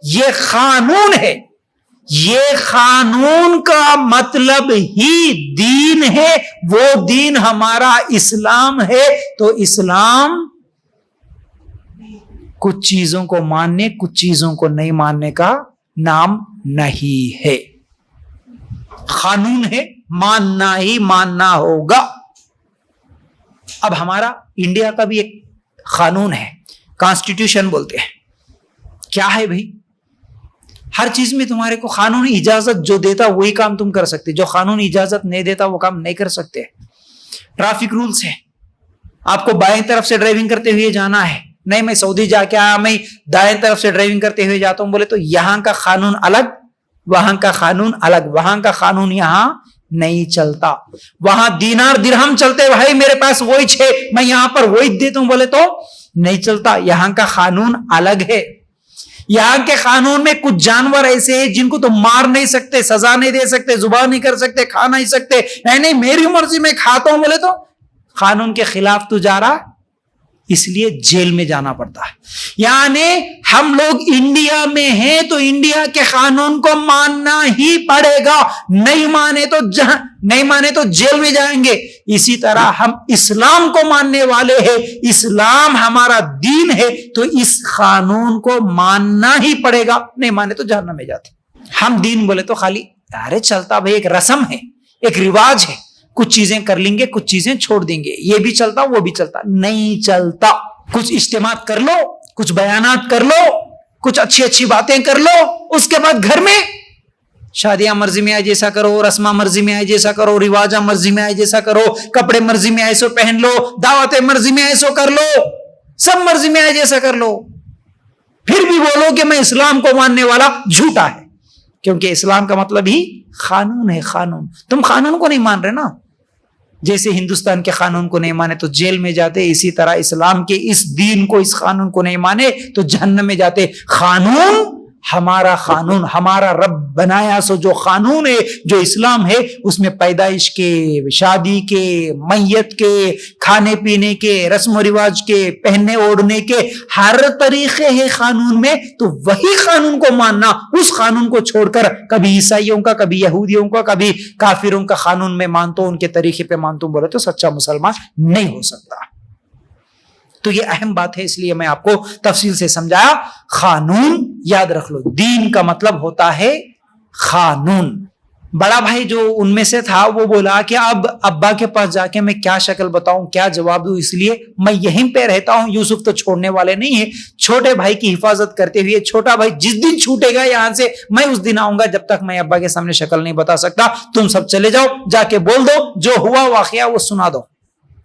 یہ قانون ہے, یہ قانون کا مطلب ہی دین ہے, وہ دین ہمارا اسلام ہے. تو اسلام کچھ چیزوں کو ماننے کچھ چیزوں کو نہیں ماننے کا نام نہیں ہے. قانون ہے, ماننا ہی ماننا ہوگا. اب ہمارا انڈیا کا بھی ایک قانون ہے, کانسٹیٹیوشن بولتے ہیں. کیا ہے بھائی؟ ہر چیز میں تمہارے کو قانون اجازت جو دیتا وہی کام تم کر سکتے, جو قانون اجازت نہیں دیتا وہ کام نہیں کر سکتے. ٹریفک رولز ہے, آپ کو بائیں طرف سے ڈرائیونگ کرتے ہوئے جانا ہے. نہیں میں سعودی جا کے آیا, میں دائیں طرف سے ڈرائیونگ کرتے ہوئے جاتا ہوں, بولے تو یہاں کا قانون الگ, وہاں کا قانون الگ. وہاں کا قانون یہاں نہیں چلتا. وہاں دینار درہم چلتے, بھائی میرے پاس وہی 6, میں یہاں پر وہی دیتا ہوں, بولے تو نہیں چلتا. یہاں کا قانون الگ ہے. یہاں کے قانون میں کچھ جانور ایسے ہیں جن کو تو مار نہیں سکتے, سزا نہیں دے سکتے, ذبح نہیں کر سکتے, کھا نہیں سکتے. نہیں میری مرضی میں کھاتا ہوں بولے تو قانون کے خلاف تو جا رہا, اس لیے جیل میں جانا پڑتا ہے. یعنی ہم لوگ انڈیا میں ہیں تو انڈیا کے قانون کو ماننا ہی پڑے گا, نہیں مانے تو جیل میں جائیں گے. اسی طرح ہم اسلام کو ماننے والے ہیں, اسلام ہمارا دین ہے تو اس قانون کو ماننا ہی پڑے گا, نہیں مانے تو جہنم میں جاتے. ہم دین بولے تو خالی ارے چلتا بھائی, ایک رسم ہے, ایک رواج ہے, کچھ چیزیں کر لیں گے, کچھ چیزیں چھوڑ دیں گے, یہ بھی چلتا وہ بھی چلتا. نہیں چلتا. کچھ اجتماعات کر لو, کچھ بیانات کر لو, کچھ اچھی باتیں کر لو, اس کے بعد گھر میں شادیاں مرضی میں آئے جیسا کرو, رسماں مرضی میں آئے جیسا کرو, رواجاں مرضی میں آئے جیسا کرو, کپڑے مرضی میں آئے سو پہن لو, دعوتیں مرضی میں آئے سو کر لو, سب مرضی میں آئے جیسا کر لو. پھر بھی بولو کہ میں اسلام کو ماننے والا, جھوٹا ہے. کیونکہ اسلام کا مطلب ہی قانون ہے. قانون, تم قانون کو نہیں مان رہے نا. جیسے ہندوستان کے قانون کو نہیں مانے تو جیل میں جاتے, اسی طرح اسلام کے اس دین کو, اس قانون کو نہیں مانے تو جہنم میں جاتے. قانون ہمارا قانون, ہمارا رب بنایا سو جو قانون ہے, جو اسلام ہے, اس میں پیدائش کے, شادی کے, میت کے, کھانے پینے کے, رسم و رواج کے, پہننے اوڑھنے کے ہر طریقے ہے قانون میں. تو وہی قانون کو ماننا, اس قانون کو چھوڑ کر کبھی عیسائیوں کا, کبھی یہودیوں کا, کبھی کافروں کا قانون میں مانتا ہوں, ان کے طریقے پہ مانتا ہوں بولے تو سچا مسلمان نہیں ہو سکتا. تو یہ اہم بات ہے, اس لیے میں آپ کو تفصیل سے سمجھایا. قانون یاد رکھ لو, دین کا مطلب ہوتا ہے قانون. بڑا بھائی جو ان میں سے تھا وہ بولا کہ اب ابا کے پاس جا کے میں کیا شکل بتاؤں, کیا جواب دوں, اس لیے میں یہیں پہ رہتا ہوں. یوسف تو چھوڑنے والے نہیں ہیں, چھوٹے بھائی کی حفاظت کرتے ہوئے. چھوٹا بھائی جس دن چھوٹے گا یہاں سے, میں اس دن آؤں گا, جب تک میں ابا کے سامنے شکل نہیں بتا سکتا. تم سب چلے جاؤ, جا کے بول دو جو ہوا واقعہ وہ سنا دو,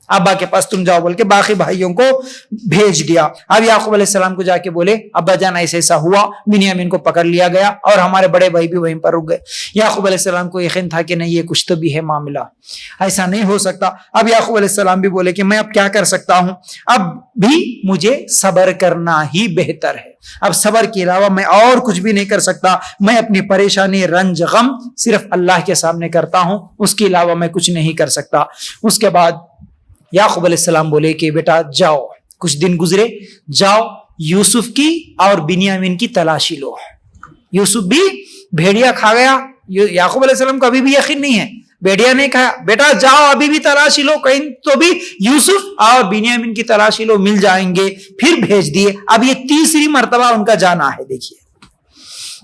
ابا کے پاس تم جاؤ بول کے باقی بھائیوں کو بھیج دیا. اب یعقوب علیہ السلام کو جا کے بولے ابا جان ایسا ایسا ہوا, بنیامین کو پکڑ لیا گیا اور ہمارے بڑے بھائی بھی وہیں پر رک گئے. یعقوب علیہ السلام کو یقین تھا کہ نہیں یہ کچھ تو بھی ہے معاملہ, ایسا نہیں ہو سکتا. اب یعقوب علیہ السلام بھی بولے کہ میں اب کیا کر سکتا ہوں, اب بھی مجھے صبر کرنا ہی بہتر ہے. اب صبر کے علاوہ میں اور کچھ بھی نہیں کر سکتا. میں اپنی پریشانی, رنج, غم صرف اللہ کے سامنے کرتا ہوں, اس کے علاوہ میں کچھ نہیں کر سکتا. اس کے بعد یعقوب علیہ السلام بولے کہ بیٹا جاؤ, کچھ دن گزرے, جاؤ یوسف کی اور بنیامین کی تلاشی لو. یوسف بھی بھیڑیا کھا گیا. یعقوب علیہ السلام کو ابھی بھی یقین نہیں ہے, بھیڑیا نہیں کھایا. بیٹا جاؤ ابھی بھی تلاشی لو, کہیں تو بھی یوسف اور بنیامین کی تلاشی لو, مل جائیں گے. پھر بھیج دیے. اب یہ تیسری مرتبہ ان کا جانا ہے. دیکھیے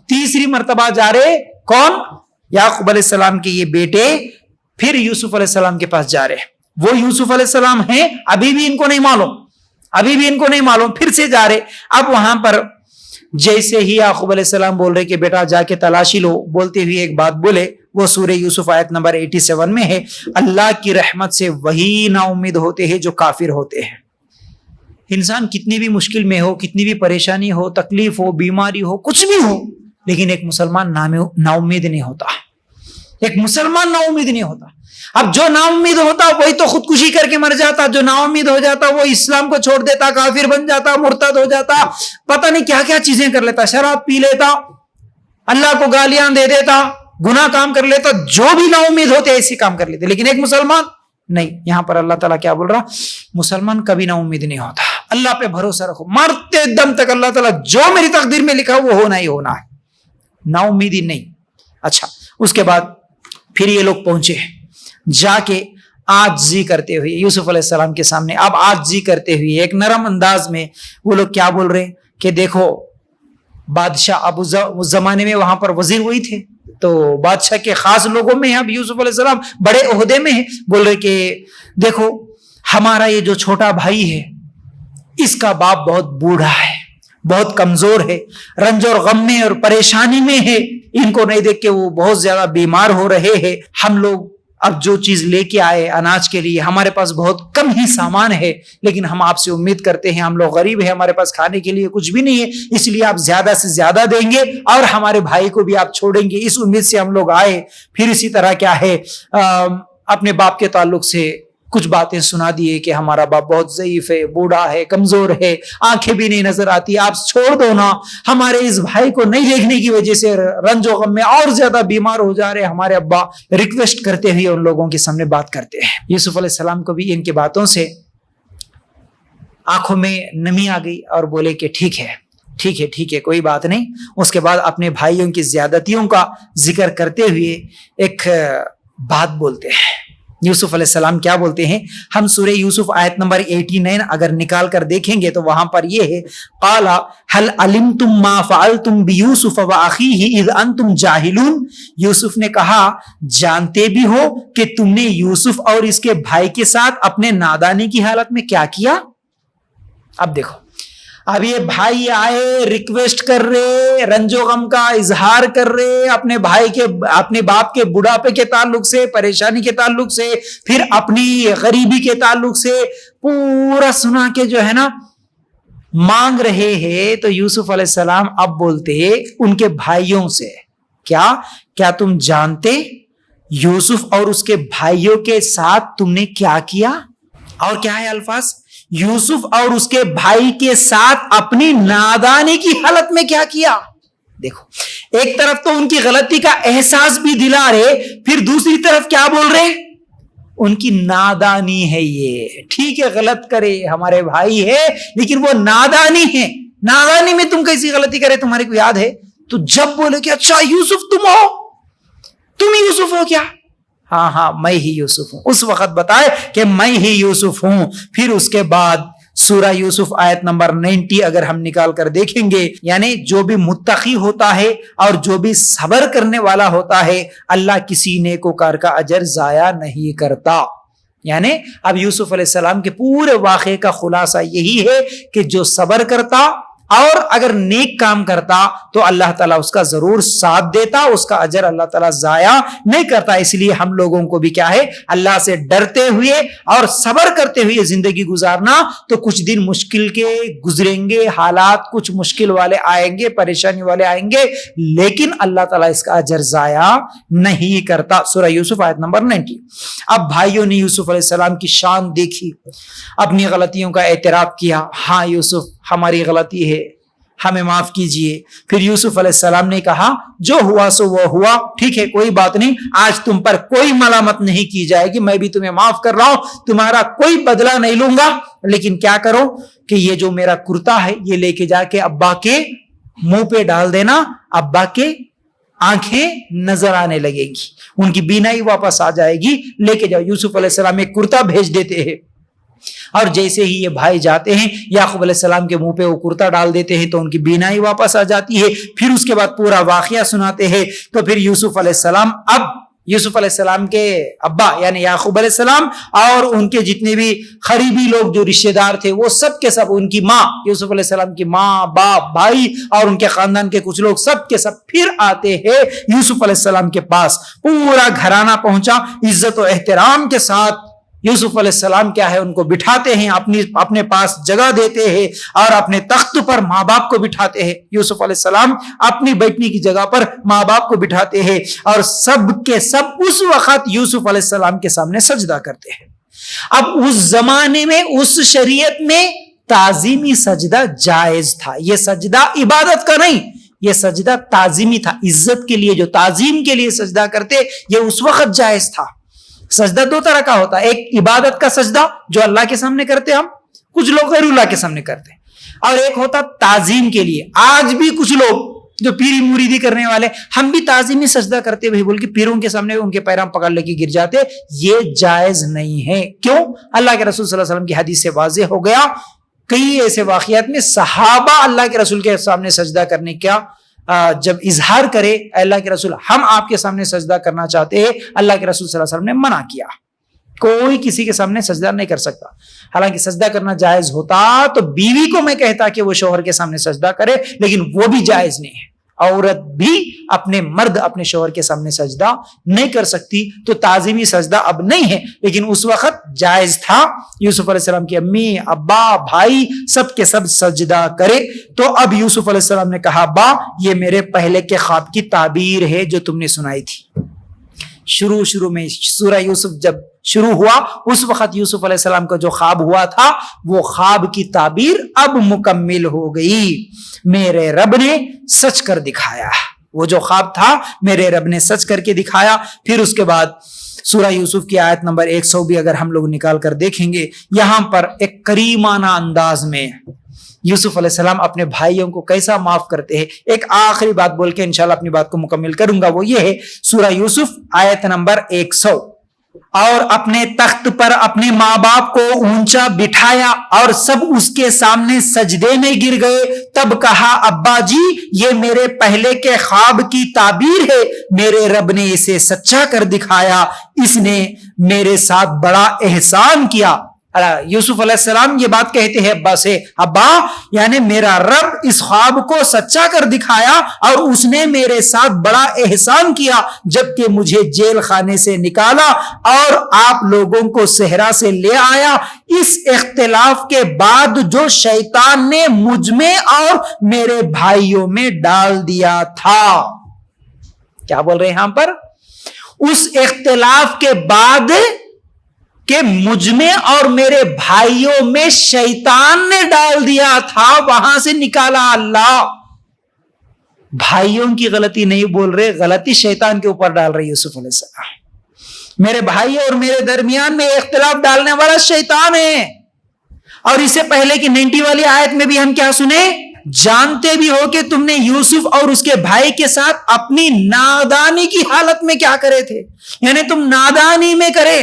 تیسری مرتبہ جا رہے کون, یعقوب علیہ السلام کے یہ بیٹے پھر یوسف علیہ السلام کے پاس جا رہے. وہ یوسف علیہ السلام ہیں, ابھی بھی ان کو نہیں معلوم, پھر سے جا رہے. اب وہاں پر جیسے ہی یعقوب علیہ السلام بول رہے کہ بیٹا جا کے تلاشی لو, بولتے ہوئے ایک بات بولے, وہ سورہ یوسف آیت نمبر 87 میں ہے, اللہ کی رحمت سے وہی نا امید ہوتے ہیں جو کافر ہوتے ہیں. انسان کتنی بھی مشکل میں ہو, کتنی بھی پریشانی ہو, تکلیف ہو, بیماری ہو, کچھ بھی ہو, لیکن ایک مسلمان نا امید نہیں ہوتا. ایک مسلمان نا امید نہیں ہوتا. اب جو نا امید ہوتا وہی تو خودکشی کر کے مر جاتا, جو نا امید ہو جاتا وہ اسلام کو چھوڑ دیتا, کافر بن جاتا, مرتد ہو جاتا, پتہ نہیں کیا کیا چیزیں کر لیتا, شراب پی لیتا, اللہ کو گالیاں دے دیتا, گناہ کام کر لیتا. جو بھی نا امید ہوتے ایسے کام کر لیتے. لیکن ایک مسلمان نہیں. یہاں پر اللہ تعالیٰ کیا بول رہا, مسلمان کبھی نا امید نہیں ہوتا. اللہ پہ بھروسہ رکھو, مرتے دم تک اللہ تعالیٰ جو میری تقدیر میں لکھا وہ ہونا ہی ہونا ہے, نا امیدی نہیں. اچھا, اس کے بعد پھر یہ لوگ پہنچے, جا کے عاجزی کرتے ہوئے یوسف علیہ السلام کے سامنے. اب عاجزی کرتے ہوئے ایک نرم انداز میں وہ لوگ کیا بول رہے کہ دیکھو بادشاہ, اب اس زمانے میں وہاں پر وزیر وہی تھے, تو بادشاہ کے خاص لوگوں میں اب یوسف علیہ السلام بڑے عہدے میں ہیں. بول رہے کہ دیکھو ہمارا یہ جو چھوٹا بھائی ہے اس کا باپ بہت بوڑھا ہے, بہت کمزور ہے, رنج اور غم میں اور پریشانی میں ہے. ان کو نہیں دیکھ کے وہ بہت زیادہ بیمار ہو رہے ہیں. ہم لوگ اب جو چیز لے کے آئے اناج کے لیے, ہمارے پاس بہت کم ہی سامان ہے, لیکن ہم آپ سے امید کرتے ہیں, ہم لوگ غریب ہیں, ہمارے پاس کھانے کے لیے کچھ بھی نہیں ہے, اس لیے آپ زیادہ سے زیادہ دیں گے اور ہمارے بھائی کو بھی آپ چھوڑیں گے, اس امید سے ہم لوگ آئے. پھر اسی طرح کیا ہے اپنے باپ کے تعلق سے کچھ باتیں سنا دیے کہ ہمارا باپ بہت ضعیف ہے، بوڑھا ہے، کمزور ہے، آنکھیں بھی نہیں نظر آتی، آپ چھوڑ دو نا، ہمارے اس بھائی کو نہیں دیکھنے کی وجہ سے رنج و غم میں اور زیادہ بیمار ہو جا رہے. ہمارے ابا ریکویسٹ کرتے ہوئے ان لوگوں کے سامنے بات کرتے ہیں. یوسف علیہ السلام کو بھی ان کی باتوں سے آنکھوں میں نمی آ گئی اور بولے کہ ٹھیک ہے کوئی بات نہیں. اس کے بعد اپنے بھائیوں کی زیادتیوں کا ذکر کرتے ہوئے ایک بات بولتے ہیں. یوسف علیہ السلام کیا بولتے ہیں؟ ہم سورہ یوسف آیت نمبر 89 اگر نکال کر دیکھیں گے تو وہاں پر یہ ہے قال هل علمتم ما فعلتم بيوسف واخيه اذ انتم جاهلون. یوسف نے کہا جانتے بھی ہو کہ تم نے یوسف اور اس کے بھائی کے ساتھ اپنے نادانی کی حالت میں کیا کیا. اب دیکھو، اب یہ بھائی آئے ریکویسٹ کر رہے، رنج و غم کا اظہار کر رہے اپنے بھائی کے، اپنے باپ کے بڑھاپے کے تعلق سے، پریشانی کے تعلق سے، پھر اپنی غریبی کے تعلق سے پورا سنا کے جو ہے نا مانگ رہے ہیں. تو یوسف علیہ السلام اب بولتے ان کے بھائیوں سے کیا تم جانتے یوسف اور اس کے بھائیوں کے ساتھ تم نے کیا کیا؟ اور کیا ہے الفاظ؟ یوسف اور اس کے بھائی کے ساتھ اپنی نادانی کی حالت میں کیا کیا. دیکھو، ایک طرف تو ان کی غلطی کا احساس بھی دلا رہے، پھر دوسری طرف کیا بول رہے؟ ان کی نادانی ہے یہ. ٹھیک ہے غلط کرے، ہمارے بھائی ہے، لیکن وہ نادانی ہے. نادانی میں تم کیسی غلطی کرے تمہارے کو یاد ہے؟ تو جب بولے کہ اچھا یوسف تم ہو، تم ہی یوسف ہو کیا؟ ہاں میں ہی یوسف ہوں. اس وقت بتائے کہ میں ہی یوسف ہوں. پھر اس کے بعد سورہ یوسف آیت نمبر 90 اگر ہم نکال کر دیکھیں گے، یعنی جو بھی متقی ہوتا ہے اور جو بھی صبر کرنے والا ہوتا ہے، اللہ کسی نیکوکار کا اجر ضائع نہیں کرتا. یعنی اب یوسف علیہ السلام کے پورے واقعے کا خلاصہ یہی ہے کہ جو صبر کرتا اور اگر نیک کام کرتا تو اللہ تعالیٰ اس کا ضرور ساتھ دیتا، اس کا اجر اللہ تعالیٰ ضائع نہیں کرتا. اس لیے ہم لوگوں کو بھی کیا ہے، اللہ سے ڈرتے ہوئے اور صبر کرتے ہوئے زندگی گزارنا. تو کچھ دن مشکل کے گزریں گے، حالات کچھ مشکل والے آئیں گے، پریشانی والے آئیں گے، لیکن اللہ تعالیٰ اس کا اجر ضائع نہیں کرتا. سورہ یوسف آیت نمبر 90. اب بھائیوں نے یوسف علیہ السلام کی شان دیکھی، اپنی غلطیوں کا اعتراف کیا. ہاں یوسف ہماری غلطی ہے، ہمیں معاف کیجئے. پھر یوسف علیہ السلام نے کہا جو ہوا سو وہ ہوا، ٹھیک ہے کوئی بات نہیں، آج تم پر کوئی ملامت نہیں کی جائے گی، میں بھی تمہیں معاف کر رہا ہوں، تمہارا کوئی بدلہ نہیں لوں گا. لیکن کیا کرو کہ یہ جو میرا کرتا ہے یہ لے کے جا کے ابا کے منہ پہ ڈال دینا، ابا کے آنکھیں نظر آنے لگے گی، ان کی بینائی واپس آ جائے گی، لے کے جاؤ. یوسف علیہ السلام ایک کرتا بھیج دیتے ہیں، اور جیسے ہی یہ بھائی جاتے ہیں یعقوب علیہ السلام کے منہ پہ وہ کرتا ڈال دیتے ہیں تو ان کی بینائی واپس آ جاتی ہے. پھر اس کے بعد پورا واقعہ سناتے ہیں. تو پھر یوسف علیہ السلام، اب یوسف علیہ السلام کے ابا یعنی یعقوب علیہ السلام اور ان کے جتنے بھی قریبی لوگ جو رشتہ دار تھے وہ سب کے سب، ان کی ماں، یوسف علیہ السلام کی ماں، باپ، بھائی اور ان کے خاندان کے کچھ لوگ سب کے سب پھر آتے ہیں یوسف علیہ السلام کے پاس. پورا گھرانہ پہنچا، عزت و احترام کے ساتھ یوسف علیہ السلام کیا ہے ان کو بٹھاتے ہیں، اپنے پاس جگہ دیتے ہیں اور اپنے تخت پر ماں باپ کو بٹھاتے ہیں. یوسف علیہ السلام اپنی بیٹھنے کی جگہ پر ماں باپ کو بٹھاتے ہیں اور سب کے سب اس وقت یوسف علیہ السلام کے سامنے سجدہ کرتے ہیں. اب اس زمانے میں، اس شریعت میں تعظیمی سجدہ جائز تھا. یہ سجدہ عبادت کا نہیں، یہ سجدہ تعظیمی تھا. عزت کے لیے جو تعظیم کے لیے سجدہ کرتے یہ اس وقت جائز تھا. سجدہ دو طرح کا ہوتا ہے، ایک عبادت کا سجدہ جو اللہ کے سامنے کرتے ہم، کچھ لوگ غیر اللہ کے سامنے کرتے ہیں، اور ایک ہوتا تعظیم کے لیے. آج بھی کچھ لوگ جو پیری مریدی کرنے والے، ہم بھی تعظیمی سجدہ کرتے ہوئے بول کے پیروں کے سامنے ان کے پیروں پکڑ لے کے گر جاتے. یہ جائز نہیں ہے. کیوں؟ اللہ کے رسول صلی اللہ علیہ وسلم کی حدیث سے واضح ہو گیا. کئی ایسے واقعات میں صحابہ اللہ کے رسول کے سامنے سجدہ کرنے کا جب اظہار کرے، اللہ کے رسول ہم آپ کے سامنے سجدہ کرنا چاہتے ہیں، اللہ کے رسول صلی اللہ علیہ وسلم نے منع کیا. کوئی کسی کے سامنے سجدہ نہیں کر سکتا. حالانکہ سجدہ کرنا جائز ہوتا تو بیوی کو میں کہتا کہ وہ شوہر کے سامنے سجدہ کرے، لیکن وہ بھی جائز نہیں ہے. عورت بھی اپنے مرد اپنے شوہر کے سامنے سجدہ نہیں کر سکتی. تو تعظیمی سجدہ اب نہیں ہے، لیکن اس وقت جائز تھا. یوسف علیہ السلام کی امی، ابا، بھائی سب کے سب سجدہ کرے. تو اب یوسف علیہ السلام نے کہا ابا یہ میرے پہلے کے خواب کی تعبیر ہے جو تم نے سنائی تھی. شروع میں سورہ یوسف جب شروع ہوا اس وقت یوسف علیہ السلام کا جو خواب ہوا تھا وہ خواب کی تعبیر اب مکمل ہو گئی، میرے رب نے سچ کر دکھایا، وہ جو خواب تھا میرے رب نے سچ کر کے دکھایا۔ پھر اس کے بعد سورہ یوسف کی آیت نمبر 100 بھی اگر ہم لوگ نکال کر دیکھیں گے، یہاں پر ایک کریمانہ انداز میں یوسف علیہ السلام اپنے بھائیوں کو کیسا معاف کرتے ہیں۔ ایک آخری بات بول کے انشاءاللہ اپنی بات کو مکمل کروں گا، وہ یہ ہے سورہ یوسف آیت نمبر 100، اور اپنے تخت پر اپنے ماں باپ کو اونچا بٹھایا اور سب اس کے سامنے سجدے میں گر گئے، تب کہا ابا جی یہ میرے پہلے کے خواب کی تعبیر ہے، میرے رب نے اسے سچا کر دکھایا، اس نے میرے ساتھ بڑا احسان کیا۔ یوسف علیہ السلام یہ بات کہتے ہیں ابا سے، ابا یعنی میرا رب اس خواب کو سچا کر دکھایا اور اس نے میرے ساتھ بڑا احسان کیا، جبکہ مجھے جیل خانے سے نکالا اور آپ لوگوں کو صحرا سے لے آیا، اس اختلاف کے بعد جو شیطان نے مجھ میں اور میرے بھائیوں میں ڈال دیا تھا۔ کیا بول رہے ہیں یہاں پر؟ اس اختلاف کے بعد کہ مجھ میں اور میرے بھائیوں میں شیطان نے ڈال دیا تھا، وہاں سے نکالا اللہ۔ بھائیوں کی غلطی نہیں بول رہے، غلطی شیطان کے اوپر ڈال رہے یوسف علیہ السلام۔ میرے بھائی اور میرے درمیان میں اختلاف ڈالنے والا شیطان ہے۔ اور اس سے پہلے کی 90 والی آیت میں بھی ہم کیا سنے؟ جانتے بھی ہو کہ تم نے یوسف اور اس کے بھائی کے ساتھ اپنی نادانی کی حالت میں کیا کرے تھے، یعنی تم نادانی میں کرے،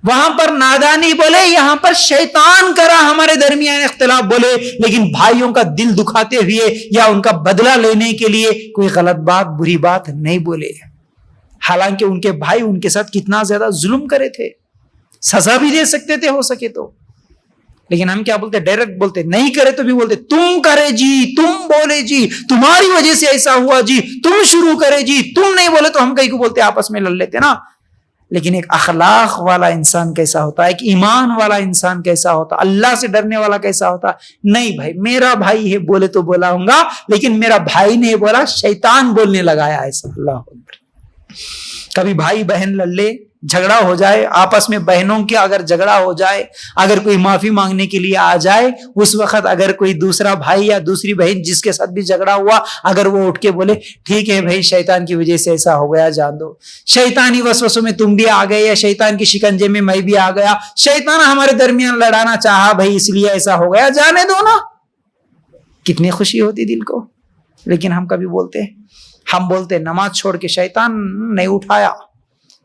وہاں پر نادانی بولے، یہاں پر شیطان کرا ہمارے درمیان اختلاف بولے، لیکن بھائیوں کا دل دکھاتے ہوئے یا ان کا بدلہ لینے کے لیے کوئی غلط بات بری بات نہیں بولے، حالانکہ ان کے بھائی ان کے ساتھ کتنا زیادہ ظلم کرے تھے، سزا بھی دے سکتے تھے ہو سکے تو، لیکن ہم کیا بولتے؟ ڈائریکٹ بولتے، نہیں کرے تو بھی بولتے تم کرے جی، تم بولے جی، تمہاری وجہ سے ایسا ہوا جی، تم شروع کرے جی، تم نہیں بولے تو ہم کہیں کو بولتے، آپس میں لڑ لیتے نا۔ لیکن ایک اخلاق والا انسان کیسا ہوتا ہے، ایک ایمان والا انسان کیسا ہوتا، اللہ سے ڈرنے والا کیسا ہوتا؟ نہیں بھائی میرا بھائی ہے بولے تو بولا ہوں گا، لیکن میرا بھائی نے بولا، شیطان بولنے لگایا ایسا۔ اللہ اکبر۔ کبھی بھائی بہن لڑ لے، جھگڑا ہو جائے آپس میں، بہنوں کے اگر جھگڑا ہو جائے، اگر کوئی معافی مانگنے کے لیے آ جائے، اس وقت اگر کوئی دوسرا بھائی یا دوسری بہن جس کے ساتھ بھی جھگڑا ہوا، اگر وہ اٹھ کے بولے ٹھیک ہے بھائی شیطان کی وجہ سے ایسا ہو گیا، جان دو، شیطانی وسوسوں میں تم بھی آ گئے یا شیطان کی شکنجے میں میں بھی آ گیا، شیطان ہمارے درمیان لڑانا چاہا بھائی اس لیے ایسا ہو گیا، جانے دو نا، کتنی خوشی ہوتی دل کو۔ لیکن ہم کبھی بولتے، ہم بولتے نماز چھوڑ کے شیطان نہیں اٹھایا،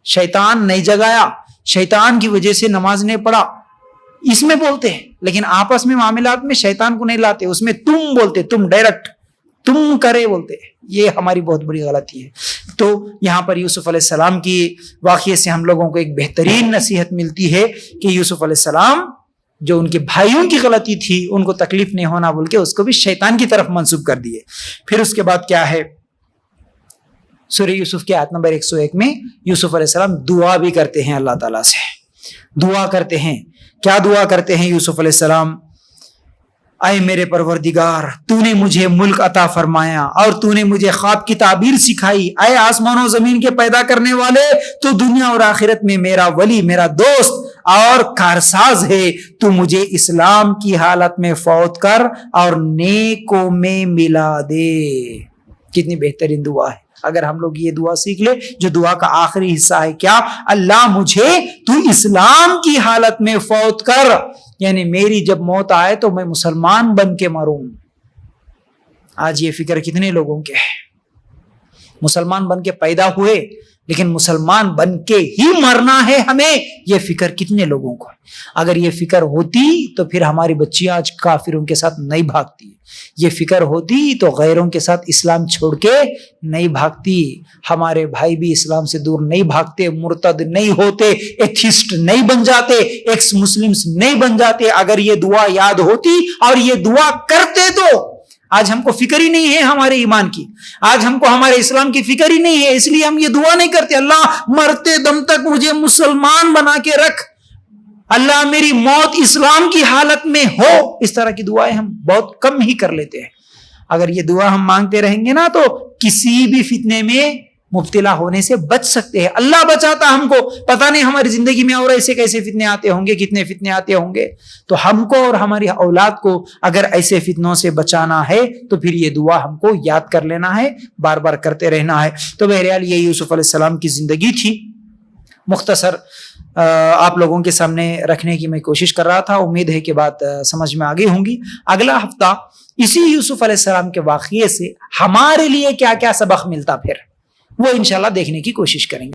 شیطان نہیں جگایا، شیطان کی وجہ سے نماز نہیں پڑھا، اس میں بولتے ہیں، لیکن آپس میں معاملات میں شیطان کو نہیں لاتے، اس میں تم بولتے، تم ڈائریکٹ تم کرے بولتے، یہ ہماری بہت بڑی غلطی ہے۔ تو یہاں پر یوسف علیہ السلام کی واقعے سے ہم لوگوں کو ایک بہترین نصیحت ملتی ہے کہ یوسف علیہ السلام جو ان کے بھائیوں کی غلطی تھی ان کو تکلیف نہیں ہونا بول کے اس کو بھی شیطان کی طرف منسوب کر دیے۔ پھر اس کے بعد کیا ہے، سورہ یوسف کی آیت نمبر 101 میں یوسف علیہ السلام دعا بھی کرتے ہیں، اللہ تعالیٰ سے دعا کرتے ہیں۔ کیا دعا کرتے ہیں یوسف علیہ السلام؟ اے میرے پروردگار، تو نے مجھے ملک عطا فرمایا اور تو نے مجھے خواب کی تعبیر سکھائی، اے آسمان و زمین کے پیدا کرنے والے، تو دنیا اور آخرت میں میرا ولی، میرا دوست اور کارساز ہے، تو مجھے اسلام کی حالت میں فوت کر اور نیکوں میں ملا دے۔ کتنی بہترین دعا ہے، اگر ہم لوگ یہ دعا سیکھ لے، جو دعا کا آخری حصہ ہے کیا، اللہ مجھے تو اسلام کی حالت میں فوت کر، یعنی میری جب موت آئے تو میں مسلمان بن کے مروں۔ آج یہ فکر کتنے لوگوں کے ہے، مسلمان بن کے پیدا ہوئے لیکن مسلمان بن کے ہی مرنا ہے ہمیں، یہ فکر کتنے لوگوں کو ہے۔ اگر یہ فکر ہوتی تو پھر ہماری بچیاں آج کافروں کے ساتھ نہیں بھاگتی، یہ فکر ہوتی تو غیروں کے ساتھ اسلام چھوڑ کے نہیں بھاگتی، ہمارے بھائی بھی اسلام سے دور نہیں بھاگتے، مرتد نہیں ہوتے، ایتھسٹ نہیں بن جاتے، ایکس مسلمز نہیں بن جاتے اگر یہ دعا یاد ہوتی اور یہ دعا کرتے تو۔ آج ہم کو فکر ہی نہیں ہے ہمارے ایمان کی، آج ہم کو ہمارے اسلام کی فکر ہی نہیں ہے، اس لیے ہم یہ دعا نہیں کرتے، اللہ مرتے دم تک مجھے مسلمان بنا کے رکھ، اللہ میری موت اسلام کی حالت میں ہو۔ اس طرح کی دعائیں ہم بہت کم ہی کر لیتے ہیں۔ اگر یہ دعا ہم مانگتے رہیں گے نا تو کسی بھی فتنے میں مبتلا ہونے سے بچ سکتے ہیں. اللہ بچاتا ہم کو. پتہ نہیں ہماری زندگی میں اور ایسے کیسے فتنے آتے ہوں گے, کتنے فتنے آتے ہوں گے. تو ہم کو اور ہماری اولاد کو اگر ایسے فتنوں سے بچانا ہے تو پھر یہ دعا ہم کو یاد کر لینا ہے, بار بار کرتے رہنا ہے. تو بہرحال یہ یوسف علیہ السلام کی زندگی تھی, مختصر آپ لوگوں کے سامنے رکھنے کی میں کوشش کر رہا تھا. امید ہے کہ بات سمجھ میں آگئی ہوں گی. اگلا ہفتہ اسی یوسف علیہ السلام کے واقعے سے ہمارے لیے کیا کیا سبق ملتا پھر وہ انشاءاللہ دیکھنے کی کوشش کریں گے.